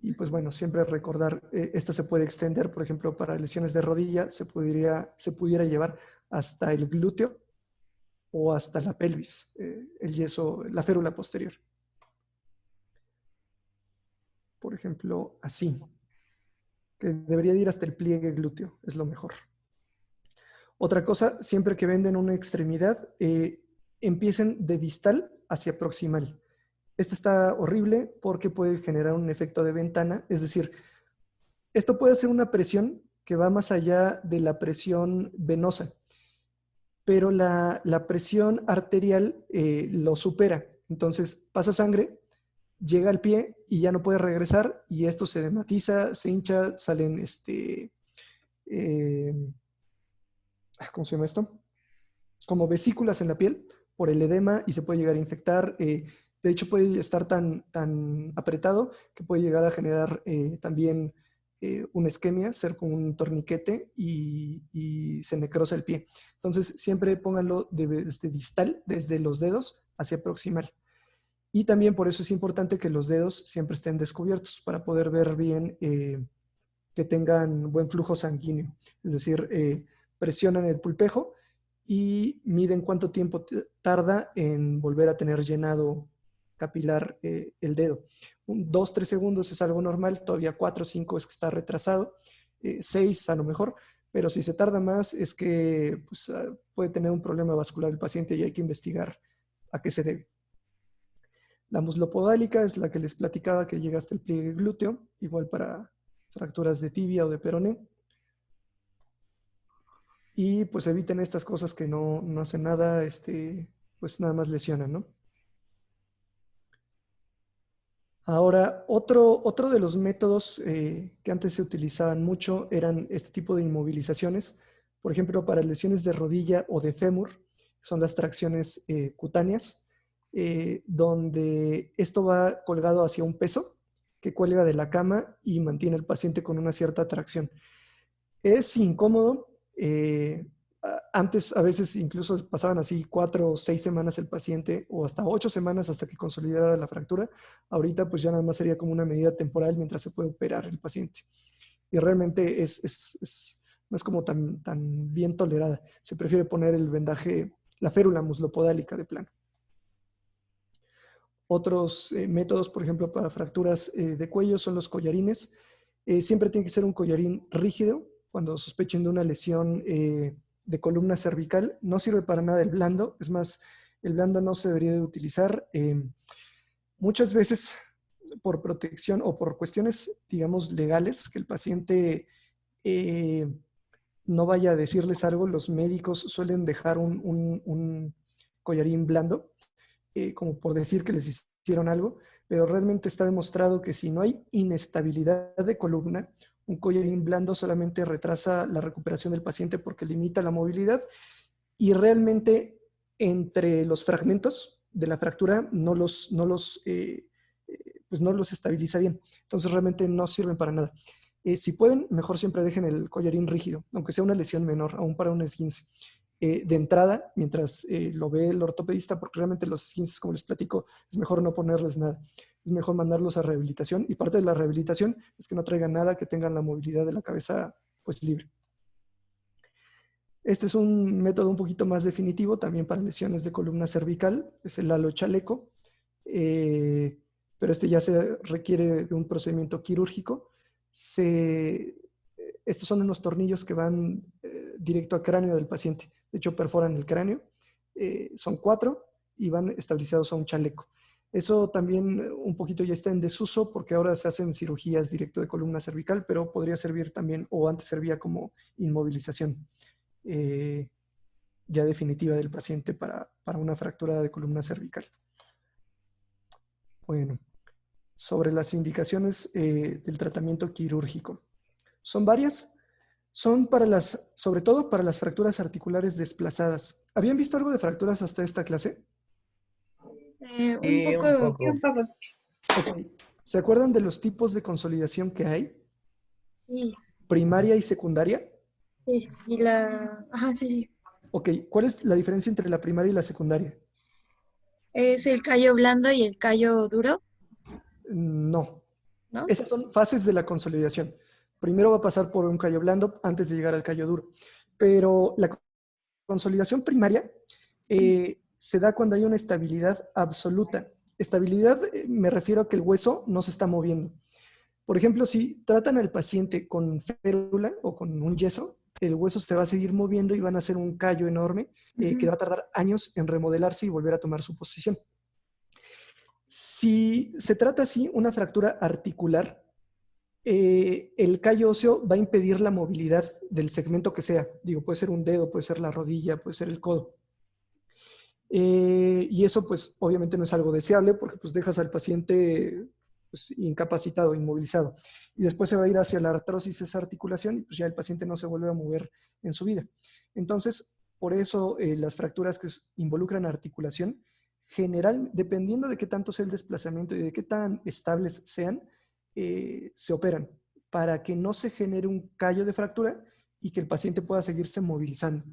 Y pues bueno, siempre recordar, esta se puede extender, por ejemplo, para lesiones de rodilla, se pudiera llevar hasta el glúteo o hasta la pelvis, el yeso, la férula posterior. Por ejemplo, así, que debería ir hasta el pliegue glúteo, es lo mejor. Otra cosa, siempre que venden una extremidad, empiecen de distal hacia proximal. Esta está horrible porque puede generar un efecto de ventana, es decir, esto puede ser una presión que va más allá de la presión venosa, pero la presión arterial lo supera. Entonces pasa sangre, llega al pie y ya no puede regresar y esto se dematiza, se hincha, salen ¿cómo se llama esto? Como vesículas en la piel por el edema y se puede llegar a infectar. De hecho, puede estar tan apretado que puede llegar a generar también una isquemia, ser como un torniquete y se necrosa el pie. Entonces, siempre pónganlo desde distal, desde los dedos hacia proximal. Y también por eso es importante que los dedos siempre estén descubiertos para poder ver bien que tengan buen flujo sanguíneo. Es decir, presionan el pulpejo y miden cuánto tiempo tarda en volver a tener llenado capilar el dedo. 2-3 segundos es algo normal, todavía 4 o 5 es que está retrasado, 6 a lo mejor, pero si se tarda más es que pues, puede tener un problema vascular el paciente y hay que investigar a qué se debe. La muslopodálica es la que les platicaba que llega hasta el pliegue glúteo, igual para fracturas de tibia o de peroné. Y pues eviten estas cosas que no hacen nada, pues nada más lesionan, ¿no? Ahora, otro de los métodos que antes se utilizaban mucho eran este tipo de inmovilizaciones. Por ejemplo, para lesiones de rodilla o de fémur, son las tracciones cutáneas, donde esto va colgado hacia un peso que cuelga de la cama y mantiene al paciente con una cierta tracción. Es incómodo. Antes a veces incluso pasaban así 4 o 6 semanas el paciente o hasta 8 semanas hasta que consolidara la fractura. Ahorita pues ya nada más sería como una medida temporal mientras se puede operar el paciente. Y realmente no es como tan bien tolerada. Se prefiere poner el vendaje, la férula muslopodálica de plano. Otros métodos, por ejemplo, para fracturas de cuello son los collarines. Siempre tiene que ser un collarín rígido. Cuando sospechen de una lesión de columna cervical, no sirve para nada el blando. Es más, el blando no se debería de utilizar. Muchas veces, por protección o por cuestiones, digamos, legales, que el paciente no vaya a decirles algo, los médicos suelen dejar un collarín blando, como por decir que les hicieron algo, pero realmente está demostrado que si no hay inestabilidad de columna, un collarín blando solamente retrasa la recuperación del paciente porque limita la movilidad y realmente entre los fragmentos de la fractura no los estabiliza bien. Entonces realmente no sirven para nada. Si pueden, mejor siempre dejen el collarín rígido, aunque sea una lesión menor, aún para un esguince. De entrada, mientras lo ve el ortopedista, porque realmente los esguinces, como les platico, es mejor no ponerles nada. Es mejor mandarlos a rehabilitación y parte de la rehabilitación es que no traigan nada, que tengan la movilidad de la cabeza pues libre. Este es un método un poquito más definitivo también para lesiones de columna cervical, es el halo chaleco, pero este ya se requiere de un procedimiento quirúrgico. Estos son unos tornillos que van directo al cráneo del paciente, de hecho perforan el cráneo, son 4 y van estabilizados a un chaleco. Eso también un poquito ya está en desuso porque ahora se hacen cirugías directo de columna cervical, pero podría servir también, o antes servía como inmovilización ya definitiva del paciente para una fractura de columna cervical. Bueno, sobre las indicaciones del tratamiento quirúrgico. Son varias, son sobre todo para las fracturas articulares desplazadas. ¿Habían visto algo de fracturas hasta esta clase? Un poco. Un poco. Ok. ¿Se acuerdan de los tipos de consolidación que hay? Sí, Primaria y secundaria. sí. Y la... Ajá, sí, sí. Ok, ¿cuál es la diferencia entre la primaria y la secundaria? Es el callo blando y el callo duro, No. ¿no? Esas son fases de la consolidación. Primero va a pasar por un callo blando antes de llegar al callo duro. Pero la consolidación primaria se da cuando hay una estabilidad absoluta. Estabilidad me refiero a que el hueso no se está moviendo. Por ejemplo, si tratan al paciente con férula o con un yeso, el hueso se va a seguir moviendo y van a hacer un callo enorme que va a tardar años en remodelarse y volver a tomar su posición. Si se trata así una fractura articular, el callo óseo va a impedir la movilidad del segmento que sea. Digo, puede ser un dedo, puede ser la rodilla, puede ser el codo. Y eso pues obviamente no es algo deseable porque pues dejas al paciente pues, incapacitado, inmovilizado. Y después se va a ir hacia la artrosis esa articulación y pues ya el paciente no se vuelve a mover en su vida. Entonces, por eso las fracturas que involucran articulación, dependiendo de qué tanto sea el desplazamiento y de qué tan estables sean, se operan para que no se genere un callo de fractura y que el paciente pueda seguirse movilizando.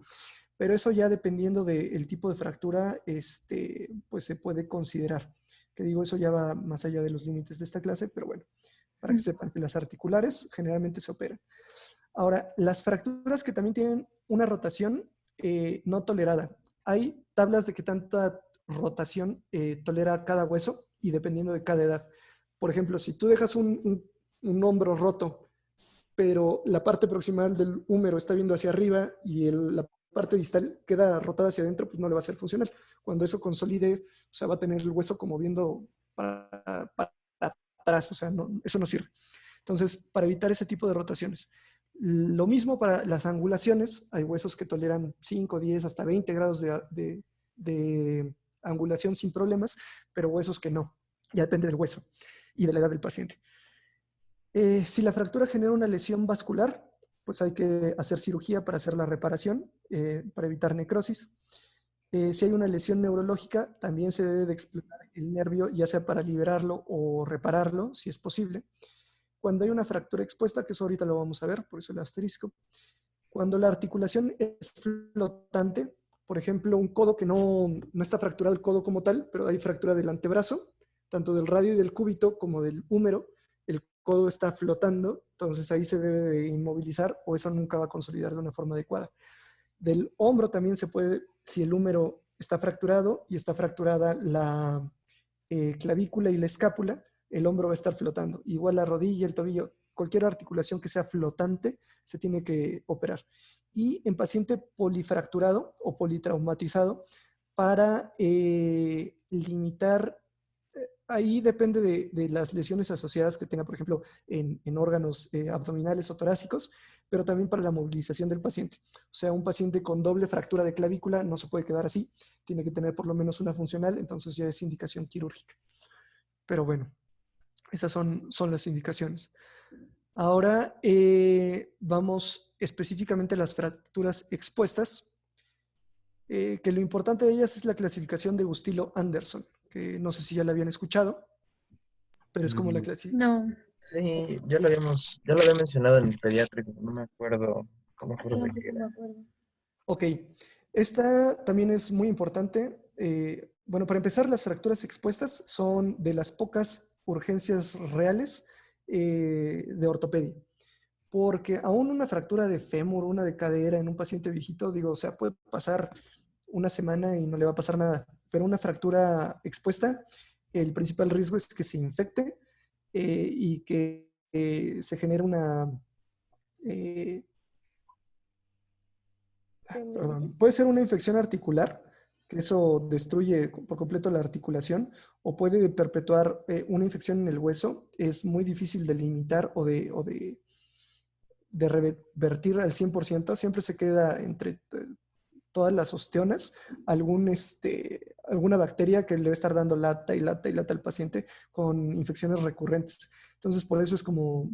Pero eso ya dependiendo del tipo de fractura, pues se puede considerar. Que digo, eso ya va más allá de los límites de esta clase, pero bueno, para que sepan que las articulares generalmente se operan. Ahora, las fracturas que también tienen una rotación no tolerada. Hay tablas de qué tanta rotación tolera cada hueso y dependiendo de cada edad. Por ejemplo, si tú dejas un hombro roto, pero la parte proximal del húmero está viendo hacia arriba y la parte distal queda rotada hacia adentro, pues no le va a ser funcional. Cuando eso consolide, o sea, va a tener el hueso como viendo para atrás, o sea, eso no sirve. Entonces, para evitar ese tipo de rotaciones. Lo mismo para las angulaciones, hay huesos que toleran 5, 10, hasta 20 grados de angulación sin problemas, pero huesos que no, ya depende del hueso y de la edad del paciente. Si la fractura genera una lesión vascular, pues hay que hacer cirugía para hacer la reparación, para evitar necrosis. Si hay una lesión neurológica, también se debe de explorar el nervio, ya sea para liberarlo o repararlo, si es posible. Cuando hay una fractura expuesta, que eso ahorita lo vamos a ver, por eso el asterisco. Cuando la articulación es flotante, por ejemplo, un codo que no está fracturado el codo como tal, pero hay fractura del antebrazo, tanto del radio y del cúbito como del húmero, el codo está flotando, entonces ahí se debe de inmovilizar o eso nunca va a consolidar de una forma adecuada. Del hombro también se puede, si el húmero está fracturado y está fracturada la clavícula y la escápula, el hombro va a estar flotando. Igual la rodilla, el tobillo, cualquier articulación que sea flotante se tiene que operar. Y en paciente polifracturado o politraumatizado, para limitar, ahí depende de las lesiones asociadas que tenga, por ejemplo, en órganos abdominales o torácicos, pero también para la movilización del paciente. O sea, un paciente con doble fractura de clavícula no se puede quedar así, tiene que tener por lo menos una funcional, entonces ya es indicación quirúrgica. Pero bueno, esas son las indicaciones. Ahora vamos específicamente a las fracturas expuestas, que lo importante de ellas es la clasificación de Gustilo-Anderson, que no sé si ya la habían escuchado, pero es como la clasificación. No, Sí, ya lo había mencionado en el pediátrico, no me acuerdo de qué tampoco me era. acuerdo. Ok, esta también es muy importante. Bueno, para empezar, las fracturas expuestas son de las pocas urgencias reales de ortopedia. porque aún una fractura de fémur, una de cadera en un paciente viejito, digo, o sea, puede pasar una semana y no le va a pasar nada, pero una fractura expuesta, el principal riesgo es que se infecte y que se genere una... perdón, puede ser una infección articular, que eso destruye por completo la articulación, o puede perpetuar una infección en el hueso. Es muy difícil de limitar o de revertir al 100%. Siempre se queda entre todas las osteonas alguna bacteria que le debe estar dando lata y lata y lata al paciente con infecciones recurrentes. Entonces, por eso es como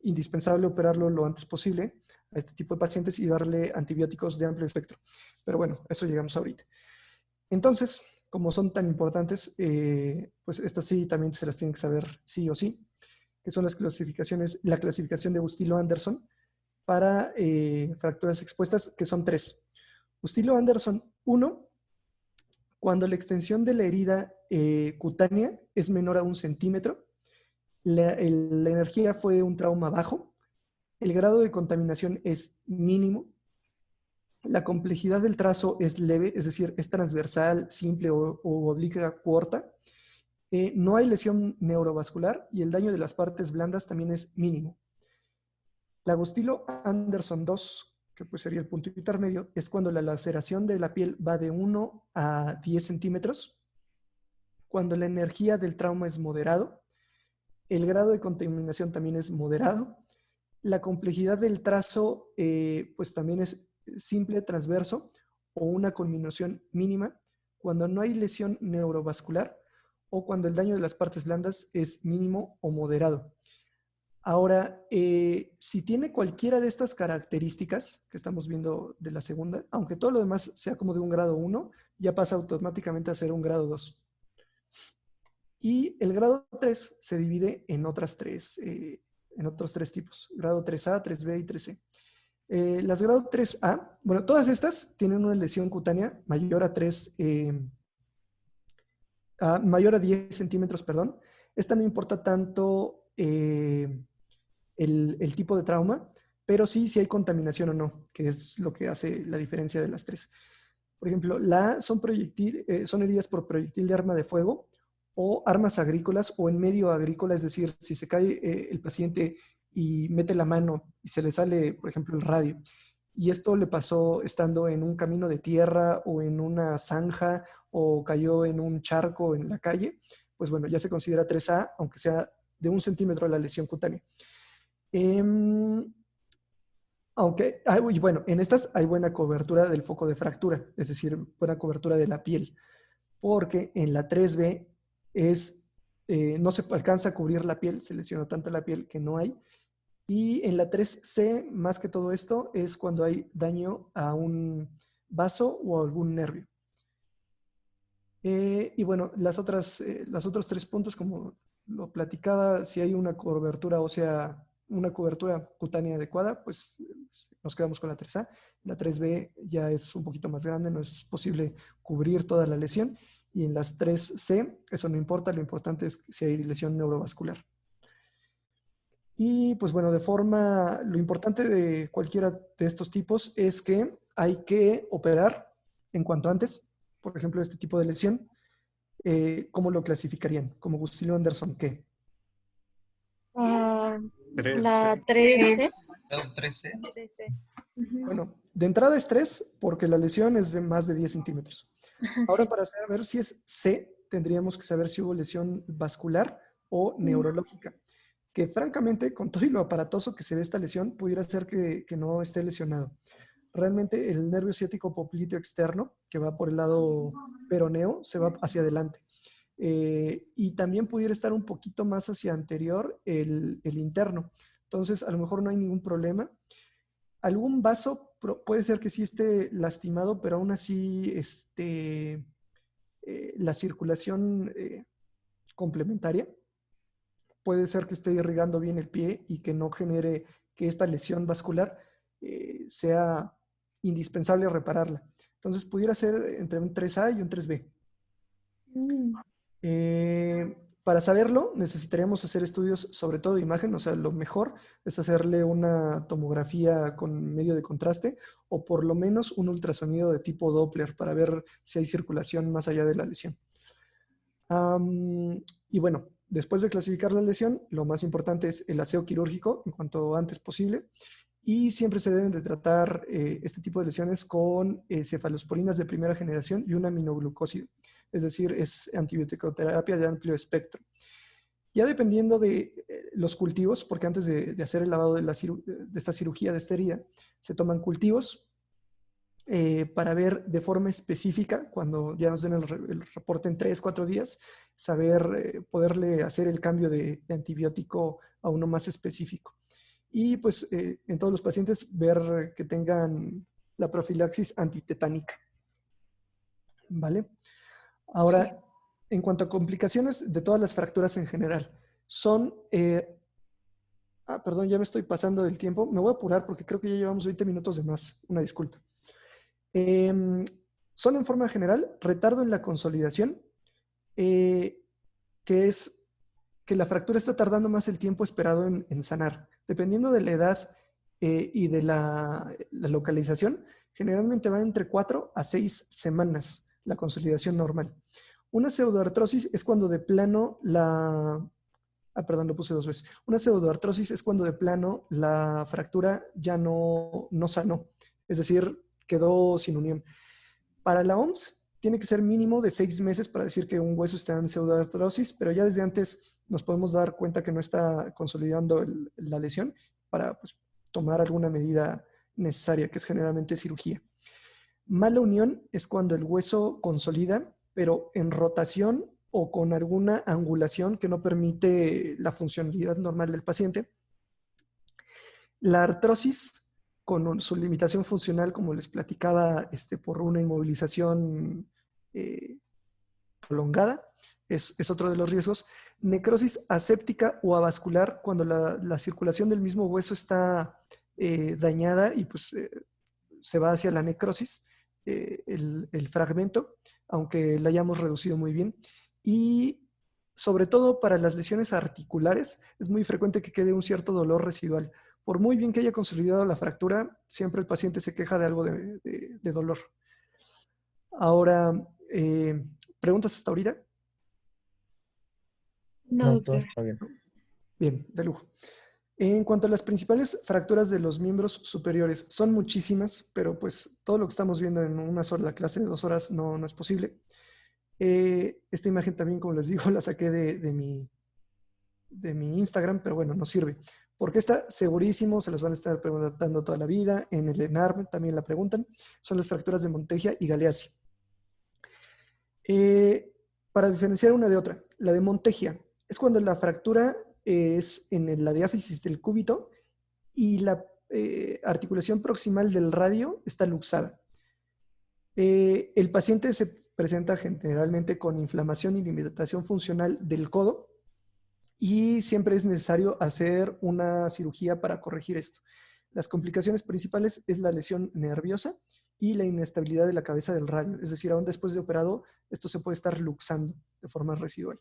indispensable operarlo lo antes posible a este tipo de pacientes y darle antibióticos de amplio espectro. Pero bueno, eso llegamos ahorita. Entonces, como son tan importantes, pues estas sí también se las tienen que saber sí o sí, que son las clasificaciones, la clasificación de Bustilo-Anderson para fracturas expuestas, que son 3. Bustilo-Anderson 1, cuando la extensión de la herida cutánea es menor a 1 centímetro, la energía fue un trauma bajo, el grado de contaminación es mínimo, la complejidad del trazo es leve, es decir, es transversal, simple o obliqua corta, no hay lesión neurovascular y el daño de las partes blandas también es mínimo. La Bustilo-Anderson 2, que pues sería el punto intermedio, es cuando la laceración de la piel va de 1 a 10 centímetros, cuando la energía del trauma es moderado, el grado de contaminación también es moderado, la complejidad del trazo pues también es simple, transverso o una conminación mínima, cuando no hay lesión neurovascular o cuando el daño de las partes blandas es mínimo o moderado. Ahora, si tiene cualquiera de estas características que estamos viendo de la segunda, aunque todo lo demás sea como de un grado 1, ya pasa automáticamente a ser un grado 2. Y el grado 3 se divide en otros tres tipos, grado 3A, 3B y 3C. Las grado 3A, bueno, todas estas tienen una lesión cutánea mayor a 10 centímetros, perdón. Esta no importa tanto el tipo de trauma, pero sí si hay contaminación o no, que es lo que hace la diferencia de las 3. Por ejemplo, la A son heridas por proyectil de arma de fuego o armas agrícolas o en medio agrícola, es decir, si se cae el paciente y mete la mano y se le sale, por ejemplo, el radio, y esto le pasó estando en un camino de tierra o en una zanja o cayó en un charco en la calle, pues bueno, ya se considera 3A, aunque sea de 1 centímetro la lesión cutánea. Aunque, bueno, en estas hay buena cobertura del foco de fractura, es decir, buena cobertura de la piel, porque en la 3B no se alcanza a cubrir la piel, se lesionó tanto la piel que no hay, y en la 3C, más que todo esto, es cuando hay daño a un vaso o algún nervio. Y bueno, los otros 3 puntos, como lo platicaba, si hay una cobertura ósea, una cobertura cutánea adecuada, pues nos quedamos con la 3A. La 3B ya es un poquito más grande, no es posible cubrir toda la lesión. Y en las 3C, eso no importa, lo importante es si hay lesión neurovascular. Y pues bueno, lo importante de cualquiera de estos tipos es que hay que operar en cuanto antes. Por ejemplo, este tipo de lesión, ¿cómo lo clasificarían? ¿Como Bustilo-Anderson qué? La 13. Grado 13. Bueno, de entrada es 3 porque la lesión es de más de 10 centímetros. Ahora, Sí. para saber si es C, tendríamos que saber si hubo lesión vascular o neurológica. Que francamente, con todo y lo aparatoso que se ve esta lesión, pudiera ser que no esté lesionado. Realmente el nervio ciático popliteo externo, que va por el lado peroneo, se va hacia adelante. Y también pudiera estar un poquito más hacia anterior el interno. Entonces, a lo mejor no hay ningún problema. Algún vaso puede ser que sí esté lastimado, pero aún así la circulación complementaria puede ser que esté irrigando bien el pie y que no genere que esta lesión vascular sea indispensable repararla. Entonces pudiera ser entre un 3A y un 3B. Para saberlo, necesitaríamos hacer estudios sobre todo de imagen, o sea, lo mejor es hacerle una tomografía con medio de contraste o por lo menos un ultrasonido de tipo Doppler para ver si hay circulación más allá de la lesión. Y bueno, después de clasificar la lesión, lo más importante es el aseo quirúrgico en cuanto antes posible. Y siempre se deben de tratar este tipo de lesiones con cefalosporinas de primera generación y un aminoglucósido. Es decir, es antibiótico-terapia de amplio espectro. Ya dependiendo de los cultivos, porque antes de hacer el lavado de esta cirugía de esta herida, se toman cultivos para ver de forma específica, cuando ya nos den el reporte en 3, 4 días, saber poderle hacer el cambio de antibiótico a uno más específico. Y pues en todos los pacientes ver que tengan la profilaxis antitetánica. ¿Vale? Ahora, sí. En cuanto a complicaciones de todas las fracturas en general, son... perdón, ya me estoy pasando del tiempo. Me voy a apurar porque creo que ya llevamos 20 minutos de más. Una disculpa. Son en forma general retardo en la consolidación, que es que la fractura está tardando más el tiempo esperado en sanar. Dependiendo de la edad y de la localización, generalmente va entre 4 a 6 semanas la consolidación normal. Una pseudoartrosis es cuando de plano perdón, lo puse 2 veces. Una pseudoartrosis es cuando de plano la fractura ya no sanó, es decir, quedó sin unión. Para la OMS tiene que ser mínimo de 6 meses para decir que un hueso está en pseudoartrosis, pero ya desde antes nos podemos dar cuenta que no está consolidando la lesión para pues, tomar alguna medida necesaria, que es generalmente cirugía. Mala unión es cuando el hueso consolida, pero en rotación o con alguna angulación que no permite la funcionalidad normal del paciente. La artrosis, con su limitación funcional, como les platicaba, por una inmovilización prolongada, es otro de los riesgos. Necrosis aséptica o avascular, cuando la circulación del mismo hueso está dañada y pues se va hacia la necrosis, el fragmento, aunque la hayamos reducido muy bien. Y sobre todo para las lesiones articulares, es muy frecuente que quede un cierto dolor residual. Por muy bien que haya consolidado la fractura, siempre el paciente se queja de algo de dolor. Ahora, ¿preguntas hasta ahorita? No, todo doctor. está bien. Bien, de lujo. En cuanto a las principales fracturas de los miembros superiores, son muchísimas, pero pues todo lo que estamos viendo en una sola clase de 2 horas no es posible. Esta imagen también, como les digo, la saqué de mi Instagram, pero bueno, no sirve. Porque esta, segurísimo, se las van a estar preguntando toda la vida. En el ENARM también la preguntan. Son las fracturas de Monteggia y Galeazzi. Para diferenciar una de otra, la de Monteggia es cuando la fractura es en la diáfisis del cúbito y la articulación proximal del radio está luxada. El paciente se presenta generalmente con inflamación y limitación funcional del codo y siempre es necesario hacer una cirugía para corregir esto. Las complicaciones principales es la lesión nerviosa y la inestabilidad de la cabeza del radio, es decir, aún después de operado, esto se puede estar luxando de forma residual.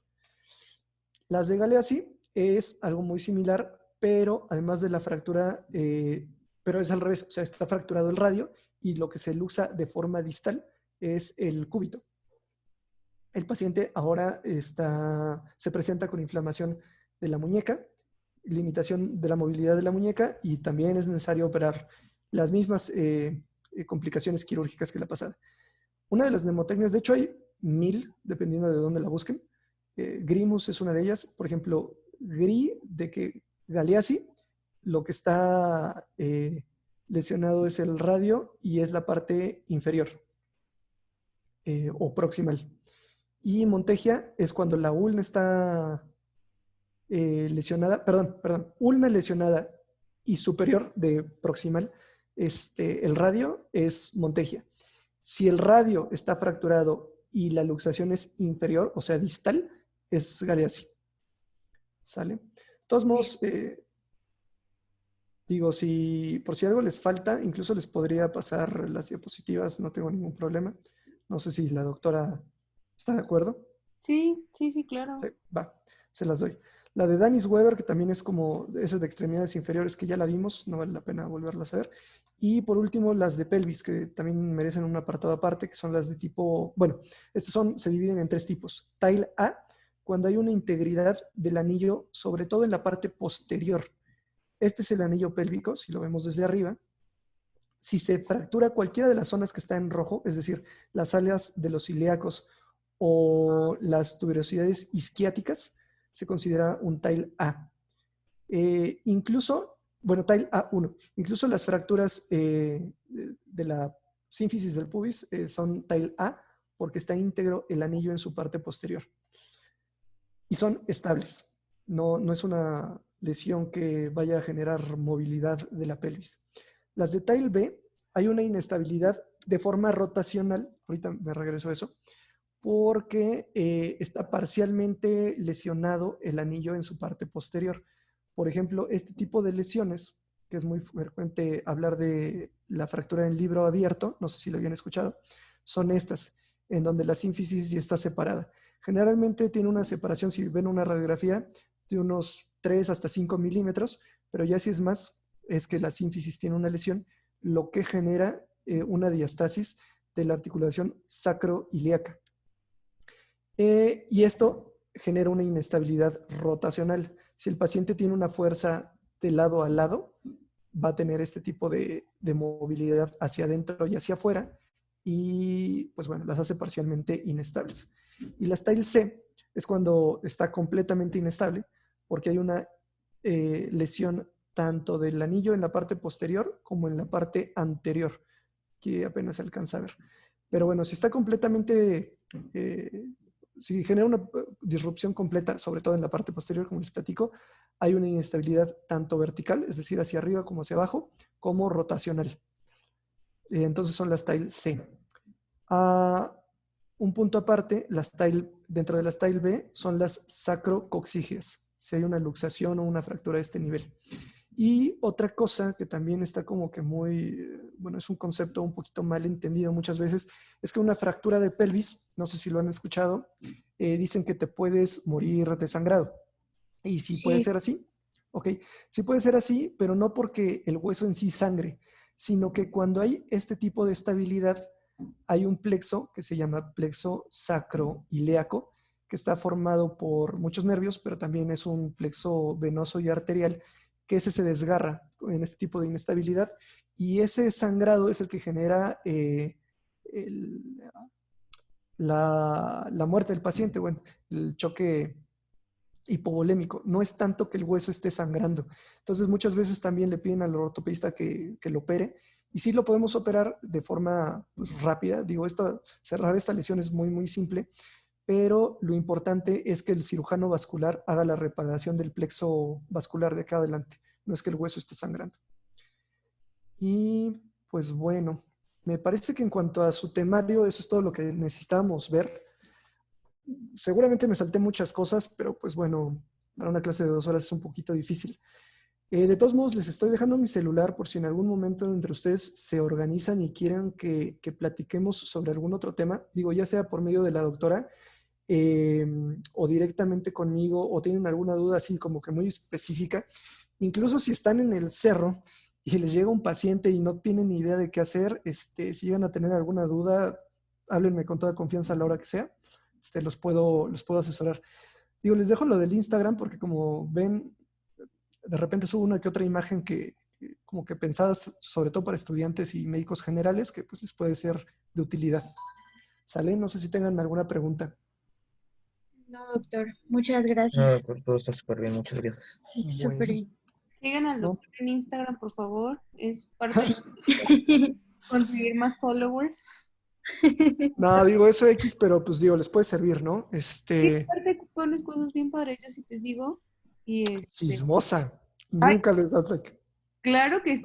Las de Galeazzi es algo muy similar, pero además de la fractura, pero es al revés, o sea, está fracturado el radio y lo que se luxa de forma distal es el cúbito. El paciente ahora se presenta con inflamación de la muñeca, limitación de la movilidad de la muñeca y también es necesario operar las mismas complicaciones quirúrgicas que la pasada. Una de las mnemotecnias, de hecho hay 1000, dependiendo de dónde la busquen. Grimus es una de ellas. Por ejemplo, de que Galeazzi, lo que está lesionado es el radio y es la parte inferior o proximal. Y Monteggia es cuando la ulna está lesionada, ulna lesionada y superior de proximal, el radio es Monteggia. Si el radio está fracturado y la luxación es inferior, o sea, distal, es Galeazzi. ¿Sale? De todos modos, digo, por si algo les falta, incluso les podría pasar las diapositivas, no tengo ningún problema. No sé si la doctora está de acuerdo. Sí, claro. Sí, va, se las doy. La de Dennis Weber, que también es como esa de extremidades inferiores, que ya la vimos, no vale la pena volverlas a ver. Y por último, las de pelvis, que también merecen un apartado aparte, que son las de tipo, bueno, se dividen en 3 tipos. Tile A, cuando hay una integridad del anillo, sobre todo en la parte posterior. Este es el anillo pélvico, si lo vemos desde arriba. Si se fractura cualquiera de las zonas que está en rojo, es decir, las áreas de los ilíacos o las tuberosidades isquiáticas, se considera un TILE A. Incluso, bueno, TILE A1, incluso las fracturas de la sínfisis del pubis son TILE A porque está íntegro el anillo en su parte posterior. Y son estables. No es una lesión que vaya a generar movilidad de la pelvis. Las de TILE B, hay una inestabilidad de forma rotacional, ahorita me regreso a eso, porque está parcialmente lesionado el anillo en su parte posterior. Por ejemplo, este tipo de lesiones, que es muy frecuente hablar de la fractura en libro abierto, no sé si lo habían escuchado, son estas, en donde la sínfisis ya está separada. Generalmente tiene una separación, si ven una radiografía, de unos 3 hasta 5 milímetros, pero ya si es más, es que la sínfisis tiene una lesión, lo que genera una diastasis de la articulación sacroiliaca. Y esto genera una inestabilidad rotacional. Si el paciente tiene una fuerza de lado a lado, va a tener este tipo de movilidad hacia adentro y hacia afuera y pues bueno, las hace parcialmente inestables. Y la TILE C es cuando está completamente inestable porque hay una lesión tanto del anillo en la parte posterior como en la parte anterior, que apenas se alcanza a ver. Pero bueno, si está completamente si genera una disrupción completa, sobre todo en la parte posterior, como les platico, hay una inestabilidad tanto vertical, es decir, hacia arriba como hacia abajo, como rotacional. Entonces son las TILE C. Un punto aparte, dentro de las TILE B son las sacrocoxígeas, si hay una luxación o una fractura de este nivel. Y otra cosa que también está como que bueno, es un concepto un poquito mal entendido muchas veces, es que una fractura de pelvis, no sé si lo han escuchado, dicen que te puedes morir desangrado. Y sí puede ser así, ok, sí puede ser así, pero no porque el hueso en sí sangre, sino que cuando hay este tipo de estabilidad, hay un plexo que se llama plexo sacroiliaco, que está formado por muchos nervios, pero también es un plexo venoso y arterial, que ese se desgarra en este tipo de inestabilidad y ese sangrado es el que genera la muerte del paciente, bueno, el choque hipovolémico. No es tanto que el hueso esté sangrando. Entonces muchas veces también le piden al ortopedista que lo opere y sí lo podemos operar de forma pues, rápida. Digo, cerrar esta lesión es muy, muy simple, pero lo importante es que el cirujano vascular haga la reparación del plexo vascular de acá adelante, no es que el hueso esté sangrando. Y pues bueno, me parece que en cuanto a su temario, eso es todo lo que necesitábamos ver. Seguramente me salté muchas cosas, pero pues bueno, para una clase de 2 horas es un poquito difícil. De todos modos, les estoy dejando mi celular por si en algún momento entre ustedes se organizan y quieren que platiquemos sobre algún otro tema, digo, ya sea por medio de la doctora, o directamente conmigo o tienen alguna duda así como que muy específica, incluso si están en el cerro y les llega un paciente y no tienen ni idea de qué hacer, si llegan a tener alguna duda, háblenme con toda confianza a la hora que sea, los puedo asesorar. Digo, les dejo lo del Instagram porque como ven, de repente subo una que otra imagen que como que pensadas sobre todo para estudiantes y médicos generales que pues les puede ser de utilidad. ¿Sale? No sé si tengan alguna pregunta. No, doctor, muchas No, gracias. doctor, todo está súper bien, muchas gracias. Sí, súper Bueno, bien. Sigan al no. doctor en Instagram, por favor. Es parte Sí. de conseguir más followers. No, digo eso X, pero pues digo, les puede servir, ¿no? Sí, aparte pones cosas bien padres, yo sí te sigo. Y Chismosa. ay, Nunca les das like. claro que sí,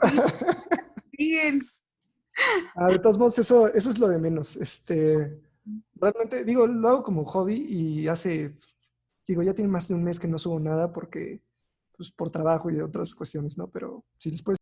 siguen. De todos modos, eso es lo de menos. Realmente, digo, lo hago como hobby y digo, ya tiene más de un mes que no subo nada porque, pues, por trabajo y de otras cuestiones, ¿no? Pero si les puede